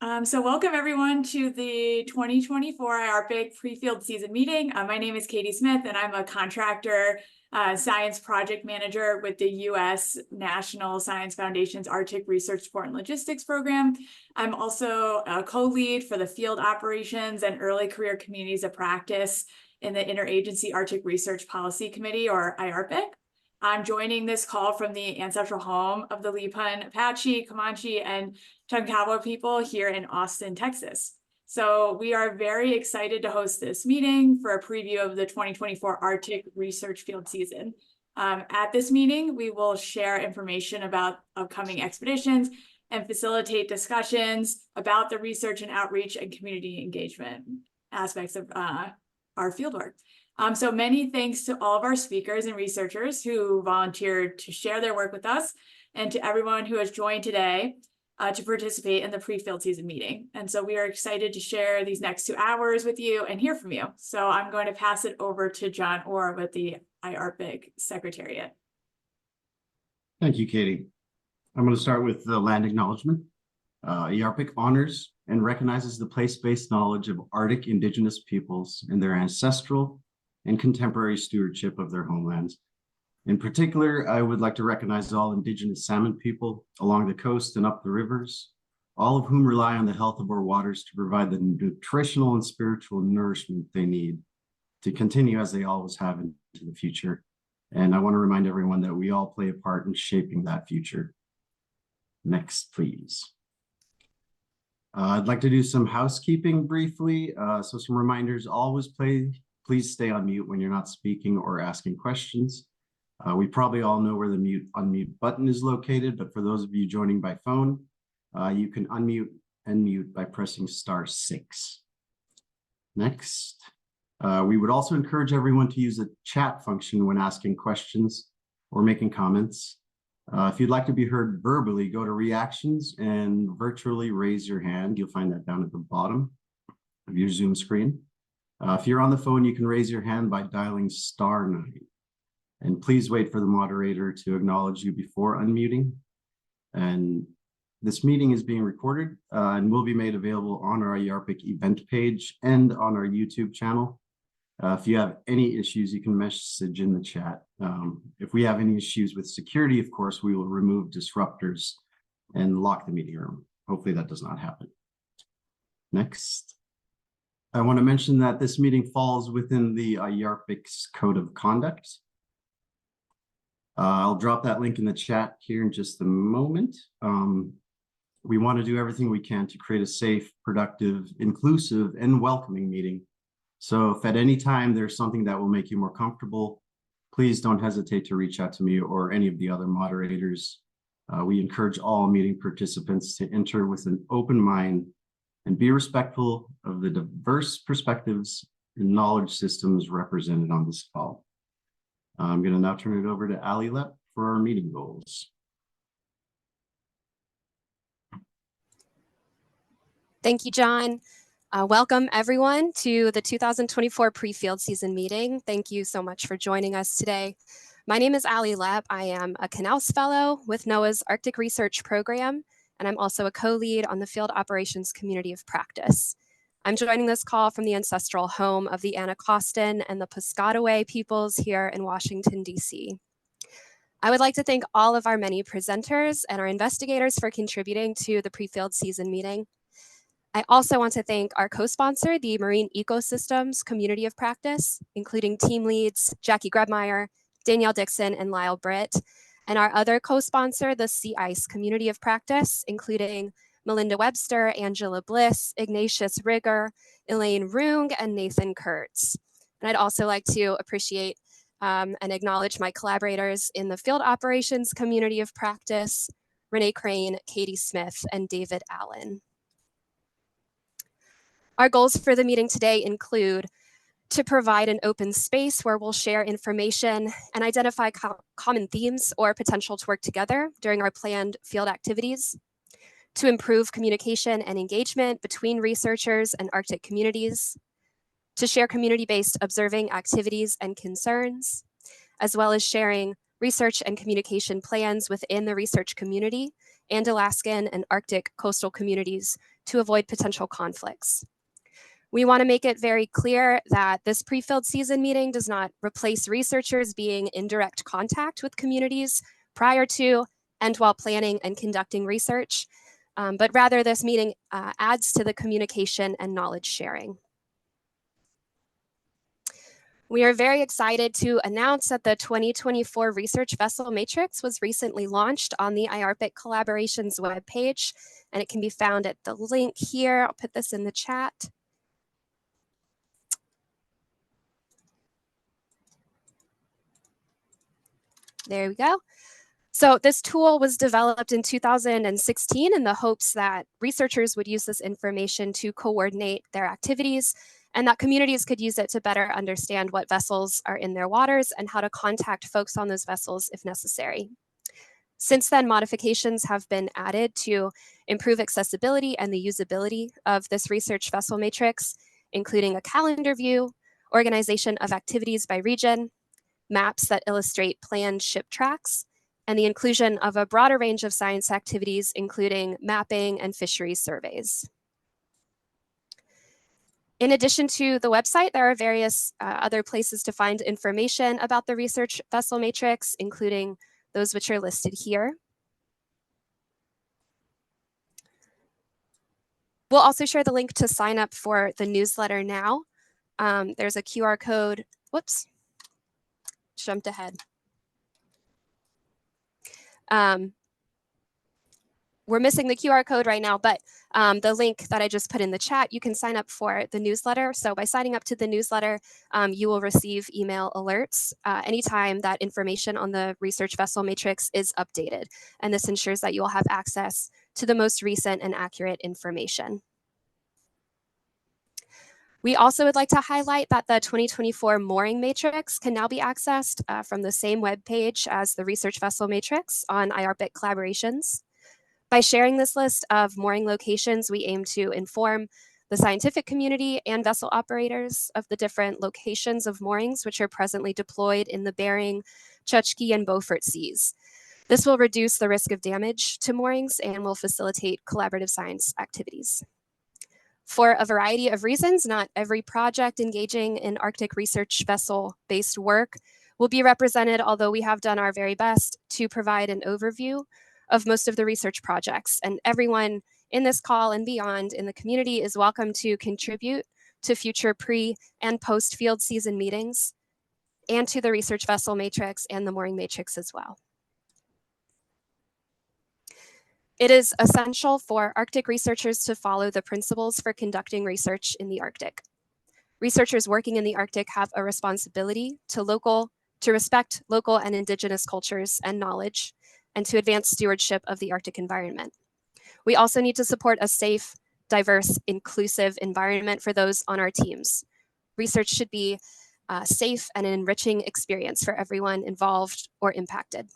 So welcome everyone to the 2024 IARPIC pre-field season meeting. My name is Katie Smith and I'm a contractor science project manager with the U.S. National Science Foundation's Arctic Research Support and Logistics Program. I'm also a co-lead for the field operations and early career communities of practice in the Interagency Arctic Research Policy Committee, or IARPIC. I'm joining this call from the ancestral home of the Lipan Apache, Comanche, and Tonkawa people here in Austin, Texas. So we are very excited to host this meeting for a preview of the 2024 Arctic Research Field Season. At this meeting, we will share information about upcoming expeditions and facilitate discussions about the research and outreach and community engagement aspects of our fieldwork. So many thanks to all of our speakers and researchers who volunteered to share their work with us, and to everyone who has joined today to participate in the pre-field season meeting. And so we are excited to share these next 2 hours with you and hear from you. So I'm going to pass it over to John Orr with the IARPIC Secretariat. Thank you, Katie. I'm going to start with the land acknowledgement. IARPIC honors and recognizes the place-based knowledge of Arctic Indigenous peoples and their ancestral and contemporary stewardship of their homelands. In particular, I would like to recognize all Indigenous salmon people along the coast and up the rivers, all of whom rely on the health of our waters to provide the nutritional and spiritual nourishment they need to continue as they always have into the future. And I want to remind everyone that we all play a part in shaping that future. Next, please. I'd like to do some housekeeping briefly. So some reminders, please stay on mute when you're not speaking or asking questions. We probably all know where the unmute button is located, but for those of you joining by phone, you can unmute and mute by pressing *6. Next, we would also encourage everyone to use the chat function when asking questions or making comments. If you'd like to be heard verbally, go to reactions and virtually raise your hand. You'll find that down at the bottom of your Zoom screen. If you're on the phone, you can raise your hand by dialing *9. And please wait for the moderator to acknowledge you before unmuting. And this meeting is being recorded and will be made available on our IARPIC event page and on our YouTube channel. If you have any issues, you can message in the chat. If we have any issues with security, of course, we will remove disruptors and lock the meeting room. Hopefully that does not happen. Next. I want to mention that this meeting falls within the IARPIC's Code of Conduct. I'll drop that link in the chat here in just a moment. We want to do everything we can to create a safe, productive, inclusive, and welcoming meeting. So if at any time there's something that will make you more comfortable, please don't hesitate to reach out to me or any of the other moderators. We encourage all meeting participants to enter with an open mind and be respectful of the diverse perspectives and knowledge systems represented on this call. I'm going to now turn it over to Ali Lepp for our meeting goals. Thank you, John. Welcome, everyone, to the 2024 pre-field season meeting. Thank you so much for joining us today. My name is Ali Lepp. I am a Knaus Fellow with NOAA's Arctic Research Program, and I'm also a co-lead on the Field Operations Community of Practice. I'm joining this call from the ancestral home of the Anacostan and the Piscataway peoples here in Washington, D.C. I would like to thank all of our many presenters and our investigators for contributing to the pre-field season meeting. I also want to thank our co-sponsor, the Marine Ecosystems Community of Practice, including team leads Jackie Grebmeyer, Danielle Dixon, and Lyle Britt, and our other co-sponsor, the Sea Ice Community of Practice, including Melinda Webster, Angela Bliss, Ignatius Rigger, Elaine Rung, and Nathan Kurtz. And I'd also like to appreciate and acknowledge my collaborators in the Field Operations Community of Practice, Renee Crane, Katie Smith, and David Allen. Our goals for the meeting today include to provide an open space where we'll share information and identify common themes or potential to work together during our planned field activities, to improve communication and engagement between researchers and Arctic communities, to share community-based observing activities and concerns, as well as sharing research and communication plans within the research community and Alaskan and Arctic coastal communities to avoid potential conflicts. We want to make it very clear that this pre-field season meeting does not replace researchers being in direct contact with communities prior to and while planning and conducting research, but rather this meeting adds to the communication and knowledge sharing. We are very excited to announce that the 2024 Research Vessel Matrix was recently launched on the IARPIC Collaborations webpage, and it can be found at the link here. I'll put this in the chat. There we go. So this tool was developed in 2016 in the hopes that researchers would use this information to coordinate their activities and that communities could use it to better understand what vessels are in their waters and how to contact folks on those vessels if necessary. Since then, modifications have been added to improve accessibility and the usability of this research vessel matrix, including a calendar view, organization of activities by region, maps that illustrate planned ship tracks, and the inclusion of a broader range of science activities, including mapping and fisheries surveys. In addition to the website, there are various other places to find information about the research vessel matrix, including those which are listed here. We'll also share the link to sign up for the newsletter now. There's a QR code. Whoops, jumped ahead. We're missing the QR code right now, but the link that I just put in the chat, you can sign up for the newsletter. So by signing up to the newsletter, you will receive email alerts anytime that information on the research vessel matrix is updated. And this ensures that you will have access to the most recent and accurate information. We also would like to highlight that the 2024 mooring matrix can now be accessed from the same webpage as the research vessel matrix on IARPIC Collaborations. By sharing this list of mooring locations, we aim to inform the scientific community and vessel operators of the different locations of moorings which are presently deployed in the Bering, Chukchi, and Beaufort Seas. This will reduce the risk of damage to moorings and will facilitate collaborative science activities. For a variety of reasons, not every project engaging in Arctic research vessel-based work will be represented, although we have done our very best to provide an overview of most of the research projects. And everyone in this call and beyond in the community is welcome to contribute to future pre- and post-field season meetings and to the research vessel matrix and the mooring matrix as well. It is essential for Arctic researchers to follow the principles for conducting research in the Arctic. Researchers working in the Arctic have a responsibility to respect local and Indigenous cultures and knowledge, and to advance stewardship of the Arctic environment. We also need to support a safe, diverse, inclusive environment for those on our teams. Research should be a safe and an enriching experience for everyone involved or impacted.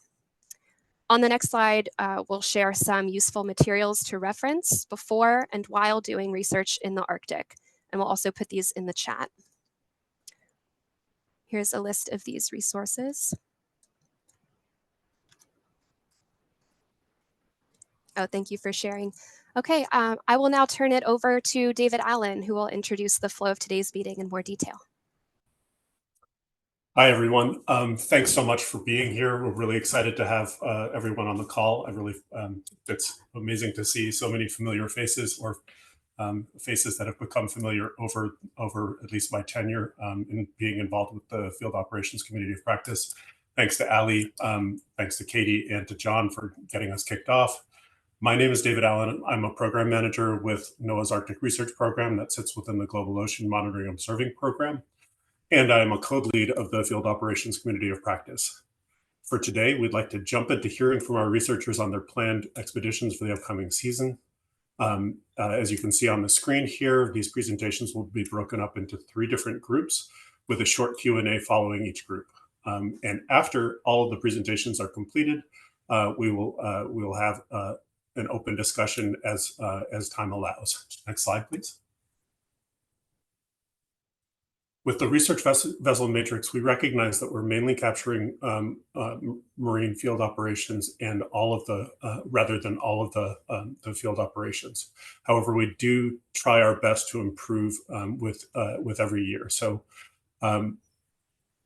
On the next slide, we'll share some useful materials to reference before and while doing research in the Arctic, and we'll also put these in the chat. Here's a list of these resources. Oh, thank you for sharing. Okay, I will now turn it over to David Allen, who will introduce the flow of today's meeting in more detail. Hi, everyone. Thanks so much for being here. We're really excited to have everyone on the call. It's amazing to see so many familiar faces, or faces that have become familiar over at least my tenure in being involved with the Field Operations Community of Practice. Thanks to Ali, thanks to Katie, and to John for getting us kicked off. My name is David Allen. I'm a program manager with NOAA's Arctic Research Program that sits within the Global Ocean Monitoring and Observing Program. And I'm a co-lead of the Field Operations Community of Practice. For today, we'd like to jump into hearing from our researchers on their planned expeditions for the upcoming season. As you can see on the screen here, these presentations will be broken up into 3 different groups with a short Q&A following each group. And after all of the presentations are completed, we will have an open discussion as time allows. Next slide, please. With the research vessel matrix, we recognize that we're mainly capturing marine field operations and all of the, rather than all of the field operations. However, we do try our best to improve with every year. So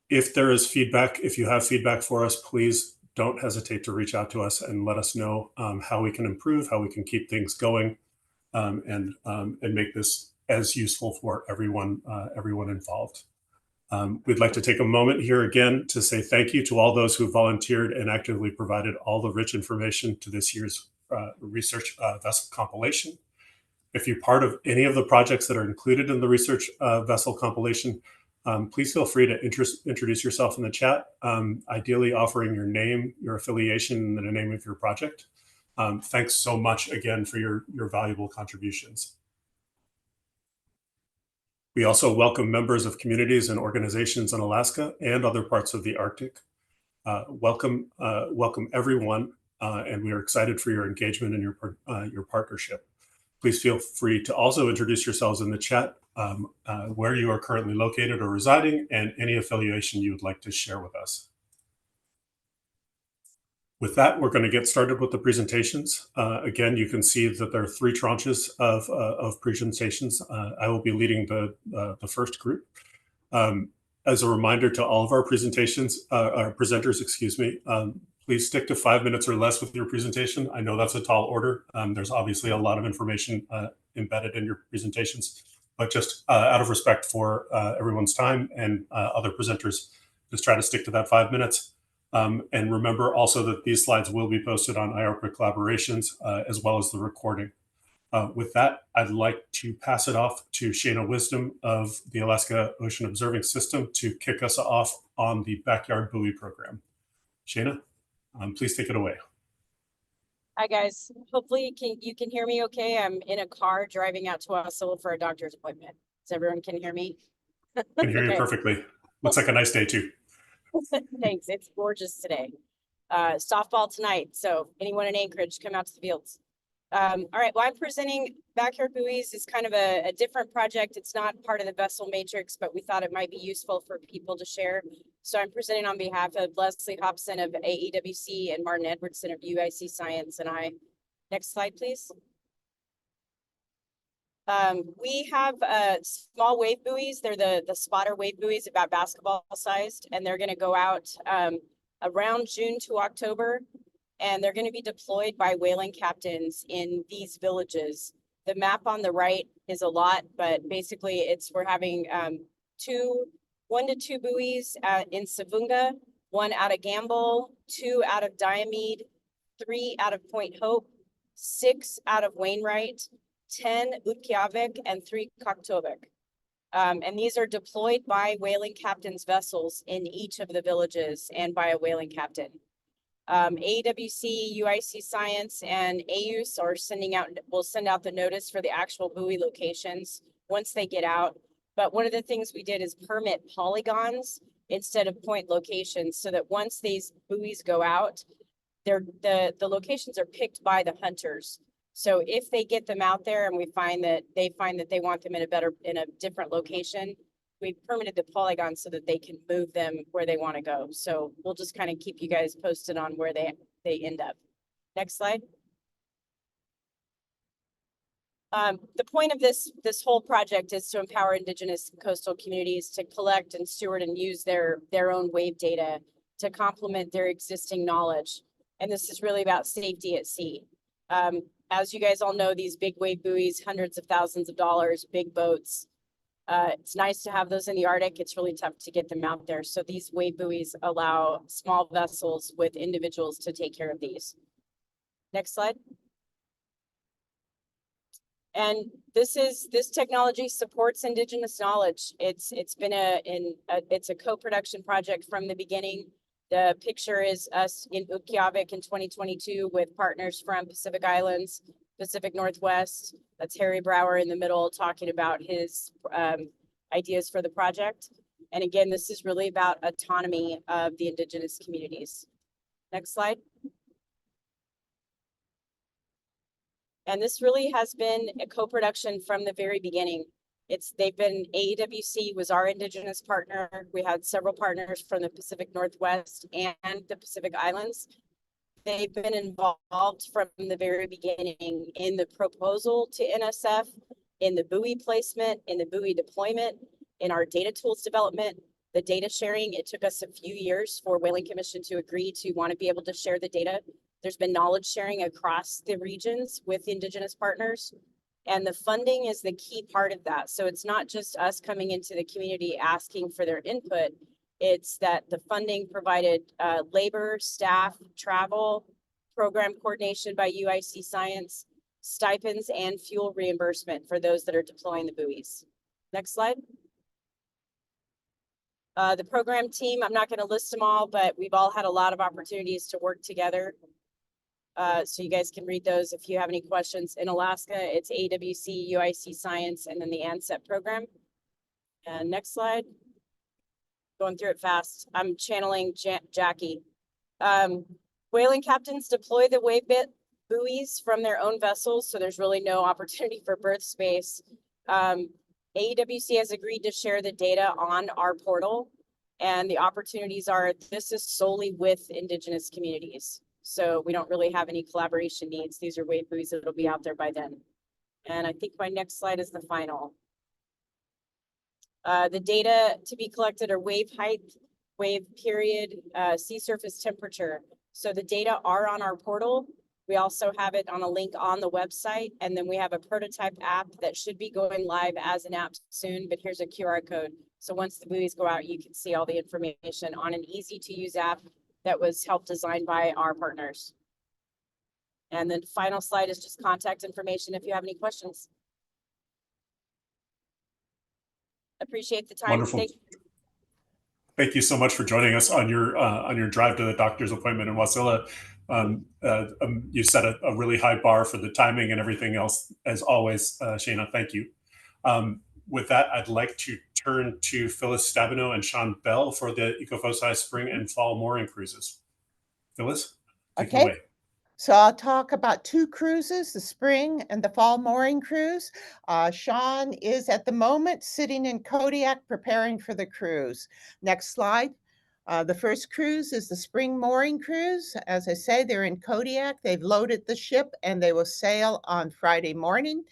if there is feedback, if you have feedback for us, please don't hesitate to reach out to us and let us know how we can improve, how we can keep things going, and make this as useful for everyone involved. We'd like to take a moment here again to say thank you to all those who volunteered and actively provided all the rich information to this year's research vessel compilation. If you're part of any of the projects that are included in the research vessel compilation, please feel free to introduce yourself in the chat, ideally offering your name, your affiliation, and the name of your project. Thanks so much again for your valuable contributions. We also welcome members of communities and organizations in Alaska and other parts of the Arctic. Welcome everyone, and we are excited for your engagement and your partnership. Please feel free to also introduce yourselves in the chat, where you are currently located or residing, and any affiliation you would like to share with us. With that, we're going to get started with the presentations. Again, you can see that there are 3 tranches of presentations. I will be leading the first group. As a reminder to all of our presenters, excuse me, please stick to 5 minutes or less with your presentation. I know that's a tall order. There's obviously a lot of information embedded in your presentations, but just out of respect for everyone's time and other presenters, just try to stick to that 5 minutes. And remember also that these slides will be posted on IARPA Collaborations as well as the recording. With that, I'd like to pass it off to Shayna Wisdom of the Alaska Ocean Observing System to kick us off on the Backyard Buoy program. Shayna, please take it away. Hi guys, hopefully you can hear me okay. I'm in a car driving out to Wasilla for a doctor's appointment. So everyone can hear me? I can hear you perfectly. Looks like a nice day too. Thanks, it's gorgeous today. Softball tonight, so anyone in Anchorage, come out to the fields. All right, well, I'm presenting Backyard Buoys. It's kind of a different project. It's not part of the vessel matrix, but we thought it might be useful for people to share. So I'm presenting on behalf of Leslie Hobson of AEWC and Martin Edwardson of UIC Science and I. Next slide, please. We have small wave buoys. They're the spotter wave buoys, about basketball sized, and they're going to go out around June to October, and they're going to be deployed by whaling captains in these villages. The map on the right is a lot, but basically we're having 1 to 2 buoys in Savunga, 1 out of Gamble, 2 out of Diomede, 3 out of Point Hope, 6 out of Wainwright, 10 Utqiagvik, and 3 Kaktovik. And these are deployed by whaling captains' vessels in each of the villages and by a whaling captain. AWC, UIC Science, and AUS are will send out the notice for the actual buoy locations once they get out. But one of the things we did is permit polygons instead of point locations, so that once these buoys go out, the locations are picked by the hunters. So if they get them out there and they find that they want them in a different location, we permitted the polygon so that they can move them where they want to go. So we'll just kind of keep you guys posted on where they end up. Next slide. The point of this whole project is to empower Indigenous coastal communities to collect and steward and use their own wave data to complement their existing knowledge. And this is really about safety at sea. As you guys all know, these big wave buoys, hundreds of thousands of dollars, big boats. It's nice to have those in the Arctic. It's really tough to get them out there. So these wave buoys allow small vessels with individuals to take care of these. Next slide. And this technology supports Indigenous knowledge. It's a co-production project from the beginning. The picture is us in Utqiagvik in 2022 with partners from Pacific Islands, Pacific Northwest. That's Harry Brower in the middle talking about his ideas for the project. And again, this is really about autonomy of the Indigenous communities. Next slide. And this really has been a co-production from the very beginning. AEWC was our Indigenous partner. We had several partners from the Pacific Northwest and the Pacific Islands. They've been involved from the very beginning in the proposal to NSF, in the buoy placement, in the buoy deployment, in our data tools development, the data sharing. It took us a few years for Whaling Commission to agree to want to be able to share the data. There's been knowledge sharing across the regions with Indigenous partners. And the funding is the key part of that. So it's not just us coming into the community asking for their input. It's that the funding provided labor, staff, travel, program coordination by UIC Science, stipends, and fuel reimbursement for those that are deploying the buoys. Next slide. The program team, I'm not going to list them all, but we've all had a lot of opportunities to work together. So you guys can read those if you have any questions. In Alaska, it's AWC, UIC Science, and then the ANSET program. And next slide. Going through it fast. I'm channeling Jackie. Whaling captains deploy the wave bit buoys from their own vessels, so there's really no opportunity for berth space. AEWC has agreed to share the data on our portal, and the opportunities are, this is solely with Indigenous communities. So we don't really have any collaboration needs. These are wave buoys that'll be out there by then. And I think my next slide is the final. The data to be collected are wave height, wave period, sea surface temperature. So the data are on our portal. We also have it on a link on the website. And then we have a prototype app that should be going live as an app soon, but here's a QR code. So once the buoys go out, you can see all the information on an easy to use app that was helped designed by our partners. And then final slide is just contact information if you have any questions. Appreciate the time. Wonderful. Thank you so much for joining us on your drive to the doctor's appointment in Wasilla. You set a really high bar for the timing and everything else, as always, Shayna. Thank you. With that, I'd like to turn to Phyllis Stabino and Sean Bell for the Ecofoci spring and fall mooring cruises. Phyllis, take it away. So I'll talk about two cruises, the spring and the fall mooring cruise. Sean is at the moment sitting in Kodiak preparing for the cruise. Next slide. The first cruise is the spring mooring cruise. As I say, they're in Kodiak. They've loaded the ship and they will sail on Friday morning.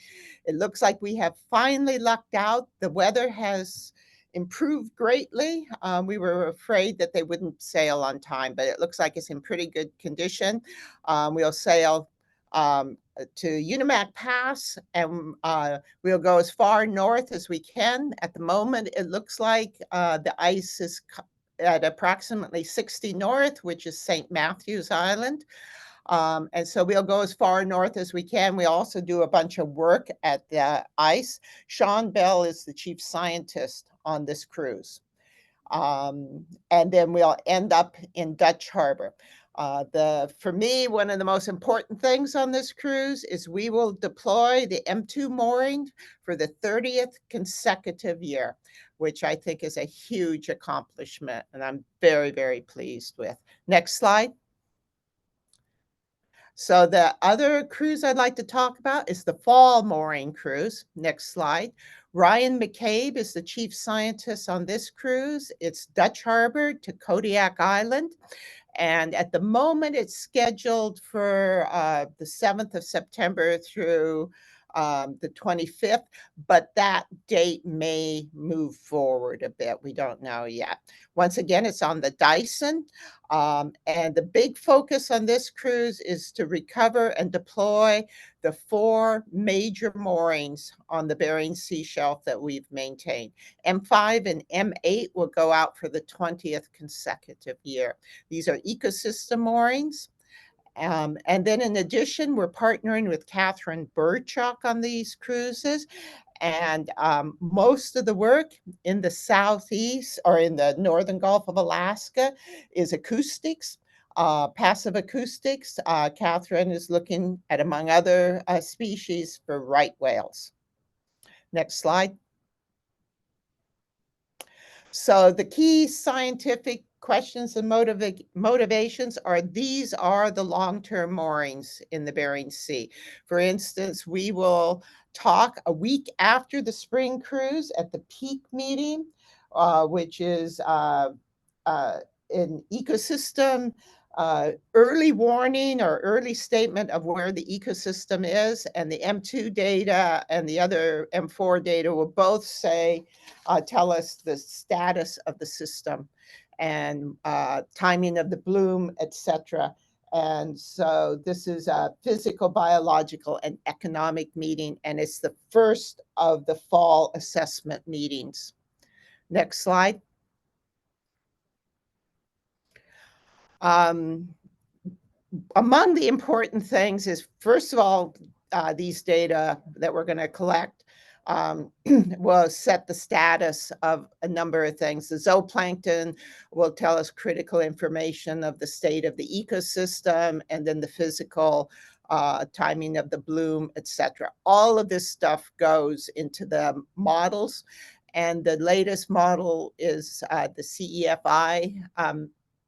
It looks like we have finally lucked out. The weather has improved greatly. We were afraid that they wouldn't sail on time, but it looks like it's in pretty good condition. We'll sail to Unimac Pass, and we'll go as far north as we can. At the moment, it looks like the ice is at approximately 60 north, which is St. Matthew's Island. And so we'll go as far north as we can. We also do a bunch of work at the ice. Sean Bell is the chief scientist on this cruise. And then we'll end up in Dutch Harbor. For me, one of the most important things on this cruise is we will deploy the M2 mooring for the 30th consecutive year, which I think is a huge accomplishment, and I'm very, very pleased with. Next slide. So the other cruise I'd like to talk about is the fall mooring cruise. Next slide. Ryan McCabe is the chief scientist on this cruise. It's Dutch Harbor to Kodiak Island. And at the moment, it's scheduled for the 7th of September through the 25th, but that date may move forward a bit. We don't know yet. Once again, it's on the Dyson. And the big focus on this cruise is to recover and deploy the 4 major moorings on the Bering Sea shelf that we've maintained. M5 and M8 will go out for the 20th consecutive year. These are ecosystem moorings. And then in addition, we're partnering with Catherine Burchuk on these cruises. And most of the work in the southeast or in the northern Gulf of Alaska is acoustics, passive acoustics. Catherine is looking at, among other species, for right whales. Next slide. So the key scientific questions and motivations are these are the long-term moorings in the Bering Sea. For instance, we will talk a week after the spring cruise at the peak meeting, which is an ecosystem early warning or early statement of where the ecosystem is, and the M2 data and the other M4 data will both say, tell us the status of the system and timing of the bloom, etc. And so this is a physical, biological, and economic meeting, and it's the first of the fall assessment meetings. Next slide. Among the important things is, first of all, these data that we're going to collect will set the status of a number of things. The zooplankton will tell us critical information of the state of the ecosystem, and then the physical timing of the bloom, etc. All of this stuff goes into the models, and the latest model is the CEFI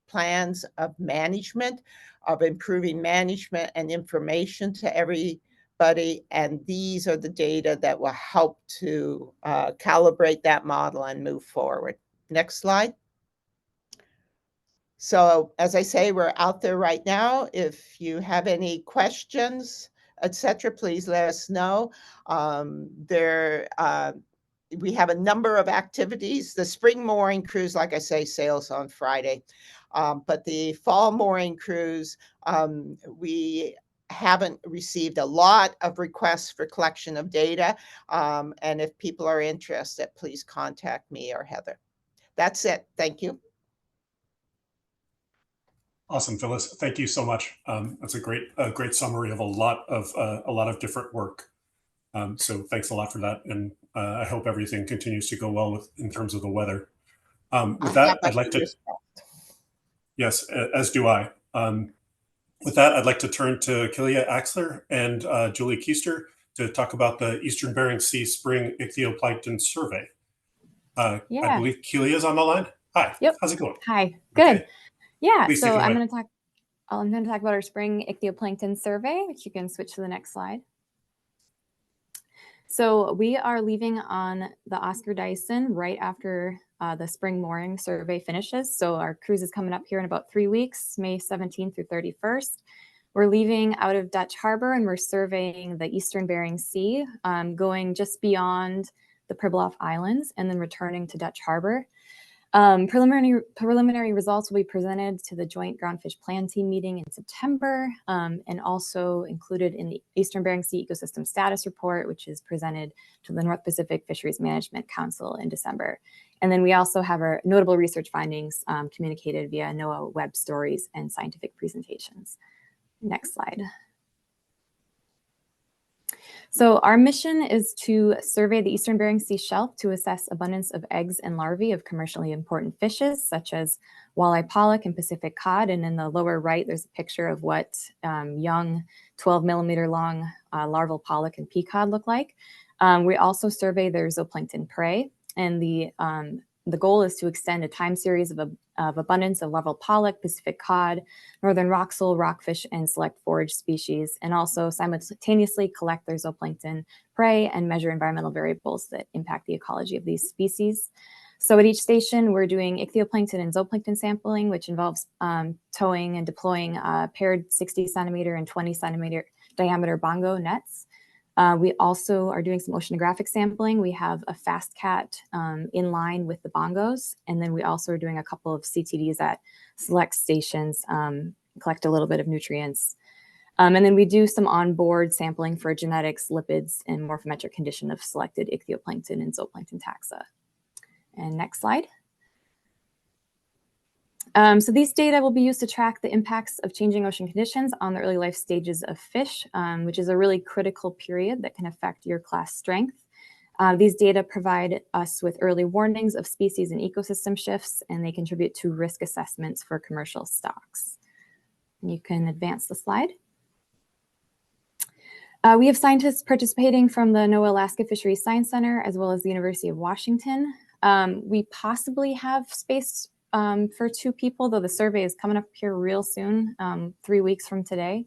plans of management, of improving management and information to everybody. And these are the data that will help to calibrate that model and move forward. Next slide. So as I say, we're out there right now. If you have any questions, etc., please let us know. We have a number of activities. The spring mooring cruise, like I say, sails on Friday. But the fall mooring cruise, we haven't received a lot of requests for collection of data. And if people are interested, please contact me or Heather. That's it. Thank you. Awesome, Phyllis. Thank you so much. That's a great summary of a lot of different work. So thanks a lot for that, and I hope everything continues to go well in terms of the weather. With that, I'd like to. Yes, as do I. With that, I'd like to turn to Kilia Axler and Julie Keister to talk about the Eastern Bering Sea Spring Ichthyoplankton Survey. I believe Kilia is on the line. Hi. Yep. How's it going? Hi. Good. Okay. Yeah. Please so I'm going to talk about our spring ichthyoplankton survey, which you can switch to the next slide. So we are leaving on the Oscar Dyson right after the spring mooring survey finishes. So our cruise is coming up here in about 3 weeks, May 17th through 31st. We're leaving out of Dutch Harbor and we're surveying the Eastern Bering Sea, going just beyond the Pribilof Islands and then returning to Dutch Harbor. Preliminary results will be presented to the Joint Groundfish Plan Team meeting in September, and also included in the Eastern Bering Sea Ecosystem Status Report, which is presented to the North Pacific Fisheries Management Council in December. And then we also have our notable research findings communicated via NOAA web stories and scientific presentations. Next slide. So our mission is to survey the Eastern Bering Sea shelf to assess abundance of eggs and larvae of commercially important fishes, such as walleye pollock and Pacific cod. And in the lower right, there's a picture of what young 12-millimeter long larval pollock and pea cod look like. We also survey their zooplankton prey, and the goal is to extend a time series of abundance of larval pollock, Pacific cod, northern rock sole, rockfish, and select forage species, and also simultaneously collect their zooplankton prey and measure environmental variables that impact the ecology of these species. So at each station, we're doing ichthyoplankton and zooplankton sampling, which involves towing and deploying paired 60 centimeter and 20 centimeter diameter bongo nets. We also are doing some oceanographic sampling. We have a fast cat in line with the bongos. And then we also are doing a couple of CTDs at select stations, collect a little bit of nutrients. And then we do some onboard sampling for genetics, lipids, and morphometric condition of selected ichthyoplankton and zooplankton taxa. And next slide. So these data will be used to track the impacts of changing ocean conditions on the early life stages of fish, which is a really critical period that can affect year class strength. These data provide us with early warnings of species and ecosystem shifts, and they contribute to risk assessments for commercial stocks. And you can advance the slide. We have scientists participating from the NOAA Alaska Fisheries Science Center, as well as the University of Washington. We possibly have space for 2 people, though the survey is coming up here real soon, 3 weeks from today.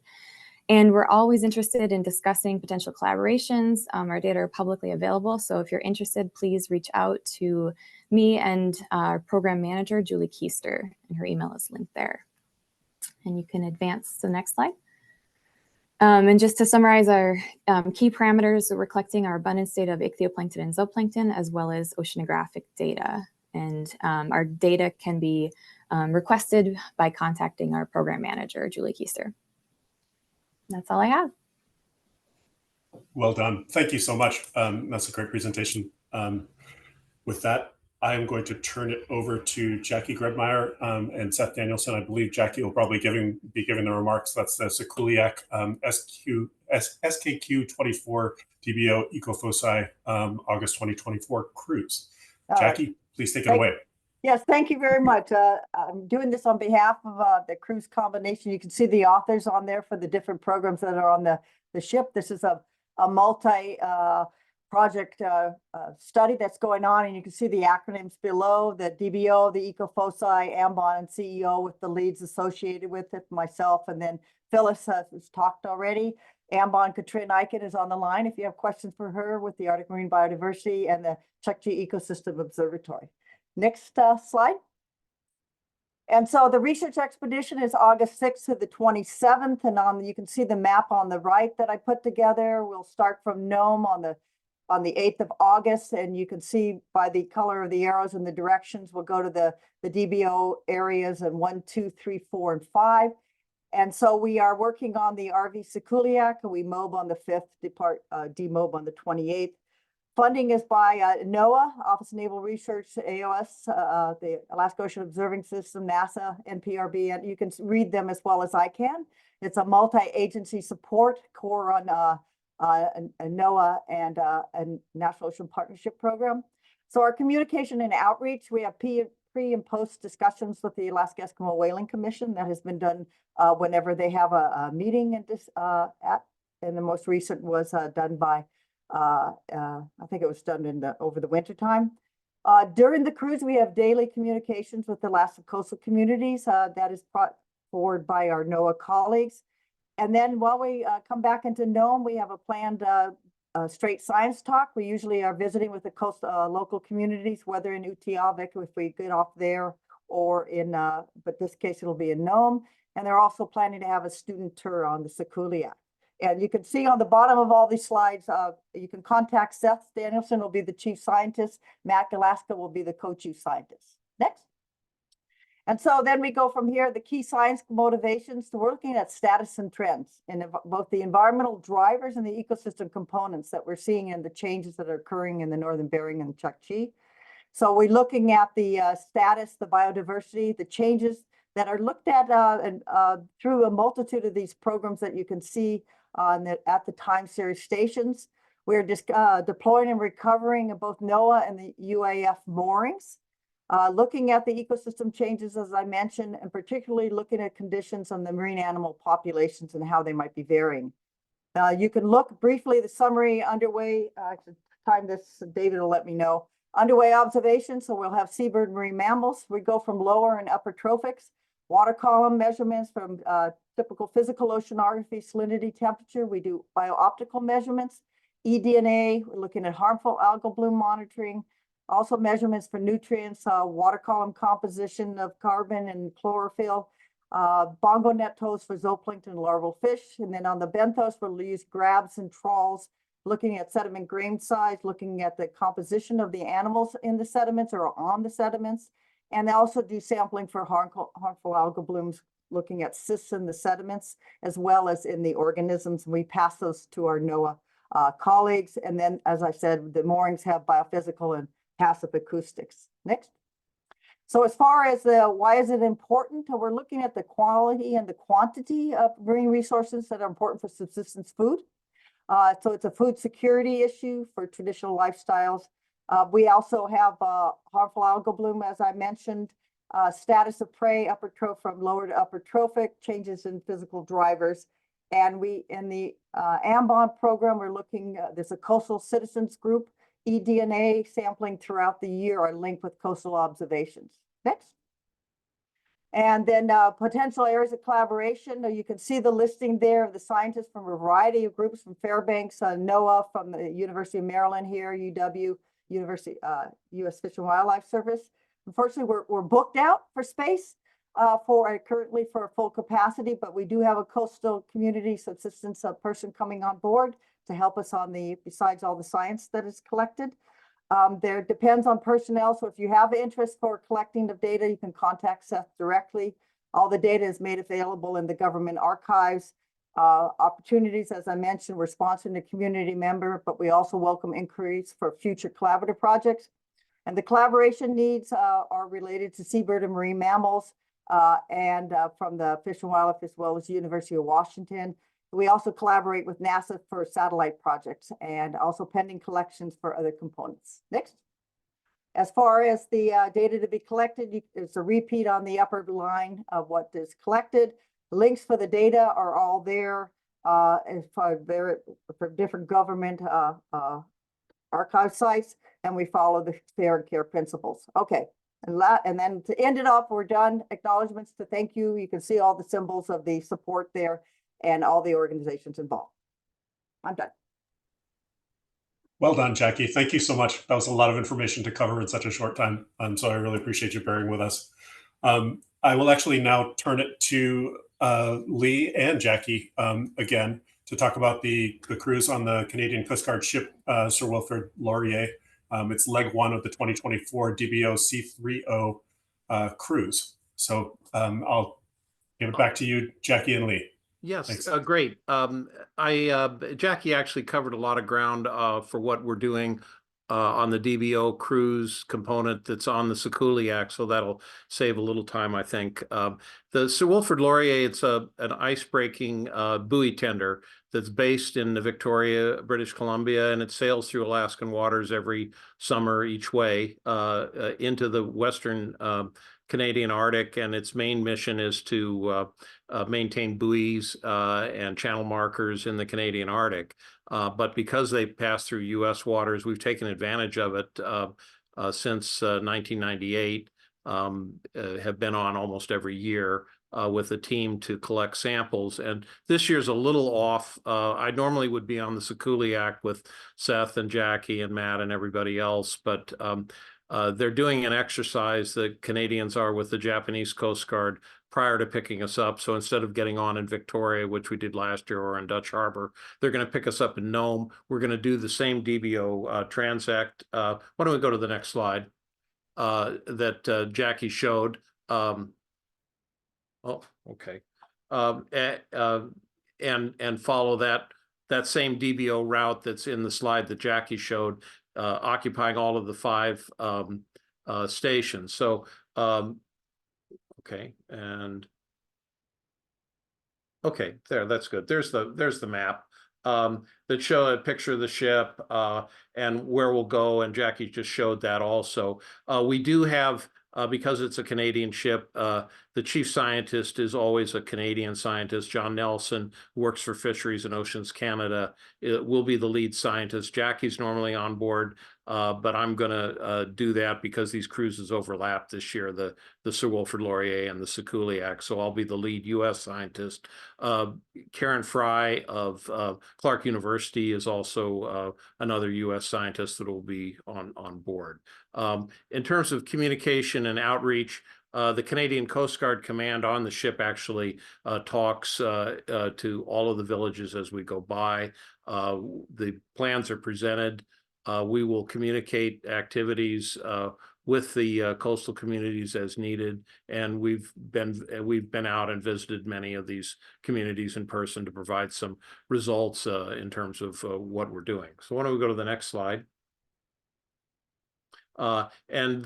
And we're always interested in discussing potential collaborations. Our data are publicly available, so if you're interested, please reach out to me and our program manager, Julie Keister, and her email is linked there. And you can advance to the next slide. And just to summarize our key parameters that we're collecting are abundance data of ichthyoplankton and zooplankton, as well as oceanographic data. And our data can be requested by contacting our program manager, Julie Keister. That's all I have. Well done. Thank you so much. That's a great presentation. With that, I am going to turn it over to Jackie Grebmeyer and Seth Danielson. I believe Jackie will probably be giving the remarks. That's the Sikuliaq SKQ24 DBO Ecofoci August 2024 cruise. Jackie, please take it away. Yes, thank you very much. I'm doing this on behalf of the cruise combination. You can see the authors on there for the different programs that are on the ship. This is a multi-project study that's going on, and you can see the acronyms below, the DBO, the Ecofoci, AMBON, and CEO with the leads associated with it, myself, and then Phyllis has talked already. AMBON Katrin Eichen is on the line if you have questions for her with the Arctic Marine Biodiversity and the Chukchi Ecosystem Observatory. Next slide. And so the research expedition is August 6th to the 27th. And you can see the map on the right that I put together. We'll start from Nome on the 8th of August. And you can see by the color of the arrows and the directions, we'll go to the DBO areas in 1, 2, 3, 4, and 5. And so we are working on the RV Sikuliaq, and we mob on the 5th, demob on the 28th. Funding is by NOAA, Office of Naval Research, AOS, the Alaska Ocean Observing System, NASA, NPRB, and you can read them as well as I can. It's a multi-agency support core on NOAA and National Ocean Partnership Program. So our communication and outreach, we have pre and post discussions with the Alaska Eskimo Whaling Commission that has been done whenever they have a meeting and the most recent was done by I think it was done over the winter time. During the cruise, we have daily communications with the Alaska coastal communities that is brought forward by our NOAA colleagues. And then while we come back into Nome, we have a planned straight science talk. We usually are visiting with the local communities, whether in Utqiagvik if we get off there, or in, but this case it'll be in Nome. And they're also planning to have a student tour on the Sikuliaq. And you can see on the bottom of all these slides, you can contact Seth Danielson, will be the chief scientist. Matt Galaska will be the co-chief scientist. Next. And so then we go from here, the key science motivations. So we're looking at status and trends in both the environmental drivers and the ecosystem components that we're seeing and the changes that are occurring in the Northern Bering and Chukchi. So we're looking at the status, the biodiversity, the changes that are looked at through a multitude of these programs that you can see at the time series stations. We're just deploying and recovering both NOAA and the UAF moorings, looking at the ecosystem changes, as I mentioned, and particularly looking at conditions on the marine animal populations and how they might be varying. You can look briefly, the summary underway, time this, David will let me know. Underway observations, so we'll have seabird marine mammals. We go from lower and upper trophics, water column measurements from typical physical oceanography, salinity, temperature. We do biooptical measurements, eDNA. We're looking at harmful algal bloom monitoring, also measurements for nutrients, water column composition of carbon and chlorophyll, bongo net toes for zooplankton and larval fish. And then on the benthos, we'll use grabs and trawls, looking at sediment grain size, looking at the composition of the animals in the sediments or on the sediments. And they also do sampling for harmful algal blooms, looking at cysts in the sediments, as well as in the organisms. We pass those to our NOAA colleagues. And then, as I said, the moorings have biophysical and passive acoustics. Next. So as far as why is it important, we're looking at the quality and the quantity of marine resources that are important for subsistence food. So it's a food security issue for traditional lifestyles. We also have harmful algal bloom, as I mentioned, status of prey, upper trophic from lower to upper trophic, changes in physical drivers. And we, in the AMBON program, we're looking, there's a coastal citizens group, eDNA sampling throughout the year are linked with coastal observations. Next. And then potential areas of collaboration. You can see the listing there of the scientists from a variety of groups from Fairbanks, NOAA from the University of Maryland here, UW, University, US Fish and Wildlife Service. Unfortunately, we're booked out for space currently for full capacity, but we do have a coastal community subsistence person coming on board to help us on besides all the science that is collected. There depends on personnel. So if you have interest for collecting of data, you can contact Seth directly. All the data is made available in the government archives. Opportunities, as I mentioned, we're sponsoring a community member, but we also welcome inquiries for future collaborative projects. And the collaboration needs are related to seabird and marine mammals and from the Fish and Wildlife as well as the University of Washington. We also collaborate with NASA for satellite projects and also pending collections for other components. Next. As far as the data to be collected, it's a repeat on the upper line of what is collected. Links for the data are all there for different government archive sites, and we follow the fair and care principles. Okay, and then to end it off, we're done. Acknowledgements to thank you. You can see all the symbols of the support there and all the organizations involved. I'm done. Well done, Jackie. Thank you so much. That was a lot of information to cover in such a short time. So I really appreciate you bearing with us. I will actually now turn it to Lee and Jackie again to talk about the cruise on the Canadian Coast Guard ship Sir Wilfrid Laurier. It's leg one of the 2024 DBO C30 cruise. So I'll give it back to you, Jackie and Lee. Yes, great. Jackie actually covered a lot of ground for what we're doing on the DBO cruise component that's on the Sikuliaq, so that'll save a little time, I think. The Sir Wilfrid Laurier, it's an ice-breaking buoy tender that's based in Victoria, British Columbia, and it sails through Alaskan waters every summer each way into the Western Canadian Arctic, and its main mission is to maintain buoys and channel markers in the Canadian Arctic. But because they pass through U.S. waters, we've taken advantage of it since 1998, have been on almost every year with a team to collect samples. And this year's a little off. I normally would be on the Sikuliaq with Seth and Jackie and Matt and everybody else, but they're doing an exercise, the Canadians are, with the Japanese Coast Guard prior to picking us up. So instead of getting on in Victoria, which we did last year, or in Dutch Harbor, they're going to pick us up in Nome. We're going to do the same DBO transact. Why don't we go to the next slide that Jackie showed. Oh, okay. And follow that same DBO route that's in the slide that Jackie showed, occupying all of the 5 stations. So, okay, and okay, that's good. There's the map that show a picture of the ship and where we'll go, and Jackie just showed that also. We do have, because it's a Canadian ship, the chief scientist is always a Canadian scientist. John Nelson, who works for Fisheries and Oceans Canada, will be the lead scientist. Jackie's normally on board, but I'm going to do that because these cruises overlap this year, the Sir Wilfrid Laurier and the Sikuliaq. So I'll be the lead U.S. scientist. Karen Fry of Clark University is also another U.S. scientist that will be on board. In terms of communication and outreach, the Canadian Coast Guard Command on the ship actually talks to all of the villages as we go by. The plans are presented. We will communicate activities with the coastal communities as needed, and we've been out and visited many of these communities in person to provide some results in terms of what we're doing. So why don't we go to the next slide? And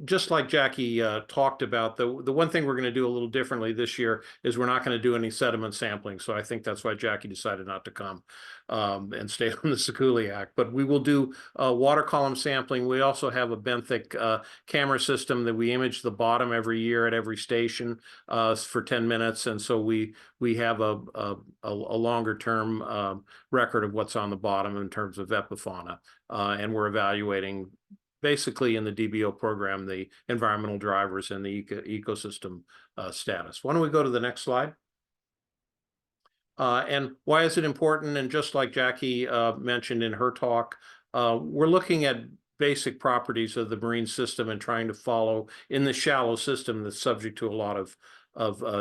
just like Jackie talked about, the one thing we're going to do a little differently this year is we're not going to do any sediment sampling. So I think that's why Jackie decided not to come and stay on the Sikuliaq. But we will do water column sampling. We also have a benthic camera system that we image the bottom every year at every station for 10 minutes. And so we have a longer term record of what's on the bottom in terms of epifauna. And we're evaluating basically in the DBO program, the environmental drivers and the ecosystem status. Why don't we go to the next slide? And why is it important? And just like Jackie mentioned in her talk, we're looking at basic properties of the marine system and trying to follow in the shallow system that's subject to a lot of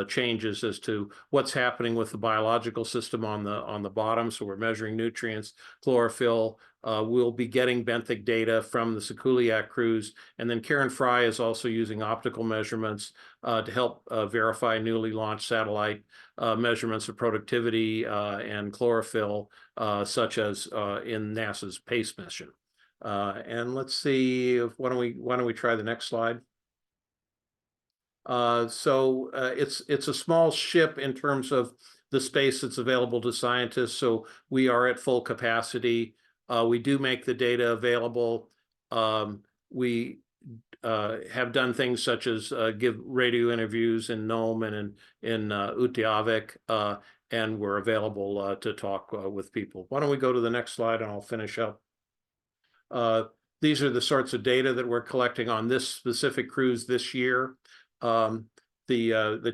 changes as to what's happening with the biological system on the bottom. So we're measuring nutrients, chlorophyll. We'll be getting benthic data from the Sikuliaq cruise. And then Karen Fry is also using optical measurements to help verify newly launched satellite measurements of productivity and chlorophyll, such as in NASA's PACE mission. And let's see, why don't we try the next slide? So it's a small ship in terms of the space that's available to scientists. So we are at full capacity. We do make the data available. We have done things such as give radio interviews in Nome and in Utqiagvik, and we're available to talk with people. Why don't we go to the next slide and I'll finish up. These are the sorts of data that we're collecting on this specific cruise this year. That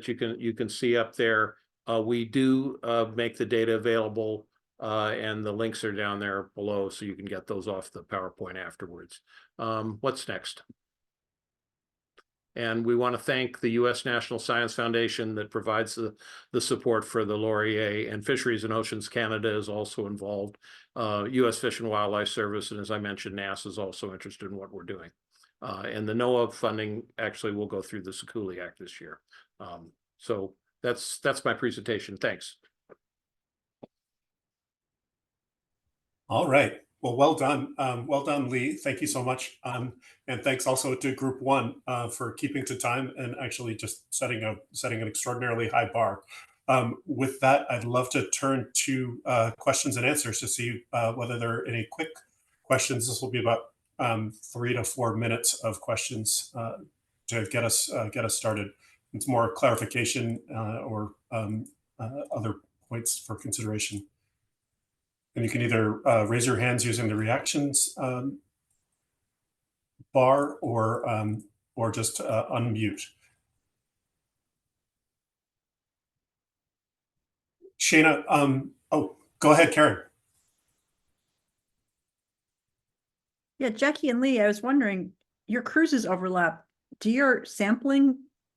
you can see up there. We do make the data available, and the links are down there below, so you can get those off the PowerPoint afterwards. What's next? And we want to thank the U.S. National Science Foundation that provides the support for the Laurier, and Fisheries and Oceans Canada is also involved. U.S. Fish and Wildlife Service, and as I mentioned, NASA is also interested in what we're doing. And the NOAA funding actually will go through the Sikuliaq this year. So that's my presentation. Thanks. All right. Well, well done. Well done, Lee. Thank you so much. And thanks also to Group 1 for keeping to time and actually just setting an extraordinarily high bar. With that, I'd love to turn to questions and answers to see whether there are any quick questions. This will be about 3 to 4 minutes of questions to get us started. It's more clarification or other points for consideration. And you can either raise your hands using the reactions bar or just unmute. Shana, oh, go ahead, Karen. Yeah, Jackie and Lee, I was wondering, your cruises overlap.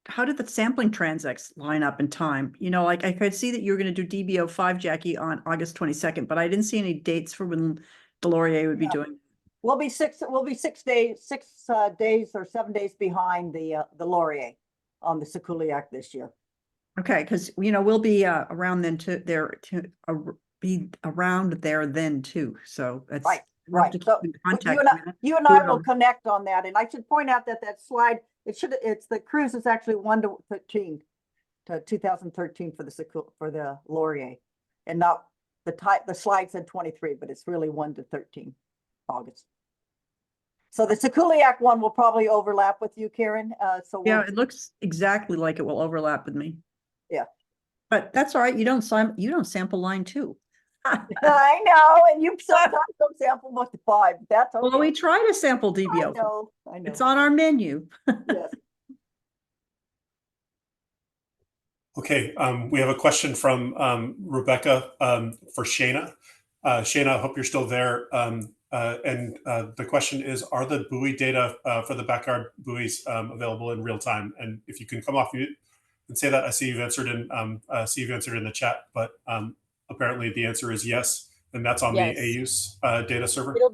How did the sampling transects line up in time? You know, like I could see that you were going to do DBO 5, Jackie, on August 22nd, but I didn't see any dates for when the Laurier would be doing. We'll be 6 days or 7 days behind the Laurier on the Sikuliaq this year. Okay, because we'll be around then be around there then too. So that's right. So you and I will connect on that. And I should point out that slide, it's the cruise is actually 1 to 13 to 2013 for the Laurier, and not the slide said 23, but it's really 1 to 13 August. So the Sikuliaq one will probably overlap with you, Karen. Yeah, it looks exactly like it will overlap with me. Yeah, but that's all right. You don't sample line 2. I know, and you sometimes don't sample with the 5. That's okay. Well, we try to sample DBO. I know. It's on our menu. Yes. Okay, we have a question from Rebecca for Shana. Shana, I hope you're still there. And the question is, are the buoy data for the backyard buoys available in real time? And if you can come off mute and say that, I see you've answered in the chat, but apparently the answer is yes, and that's on the AU's data server. It'll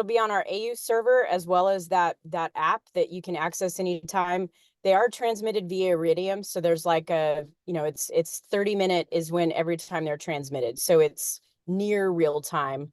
be on our AU server, as well as that app that you can access anytime. They are transmitted via Iridium, so there's like it's 30-minute is when every time they're transmitted, so it's near real time.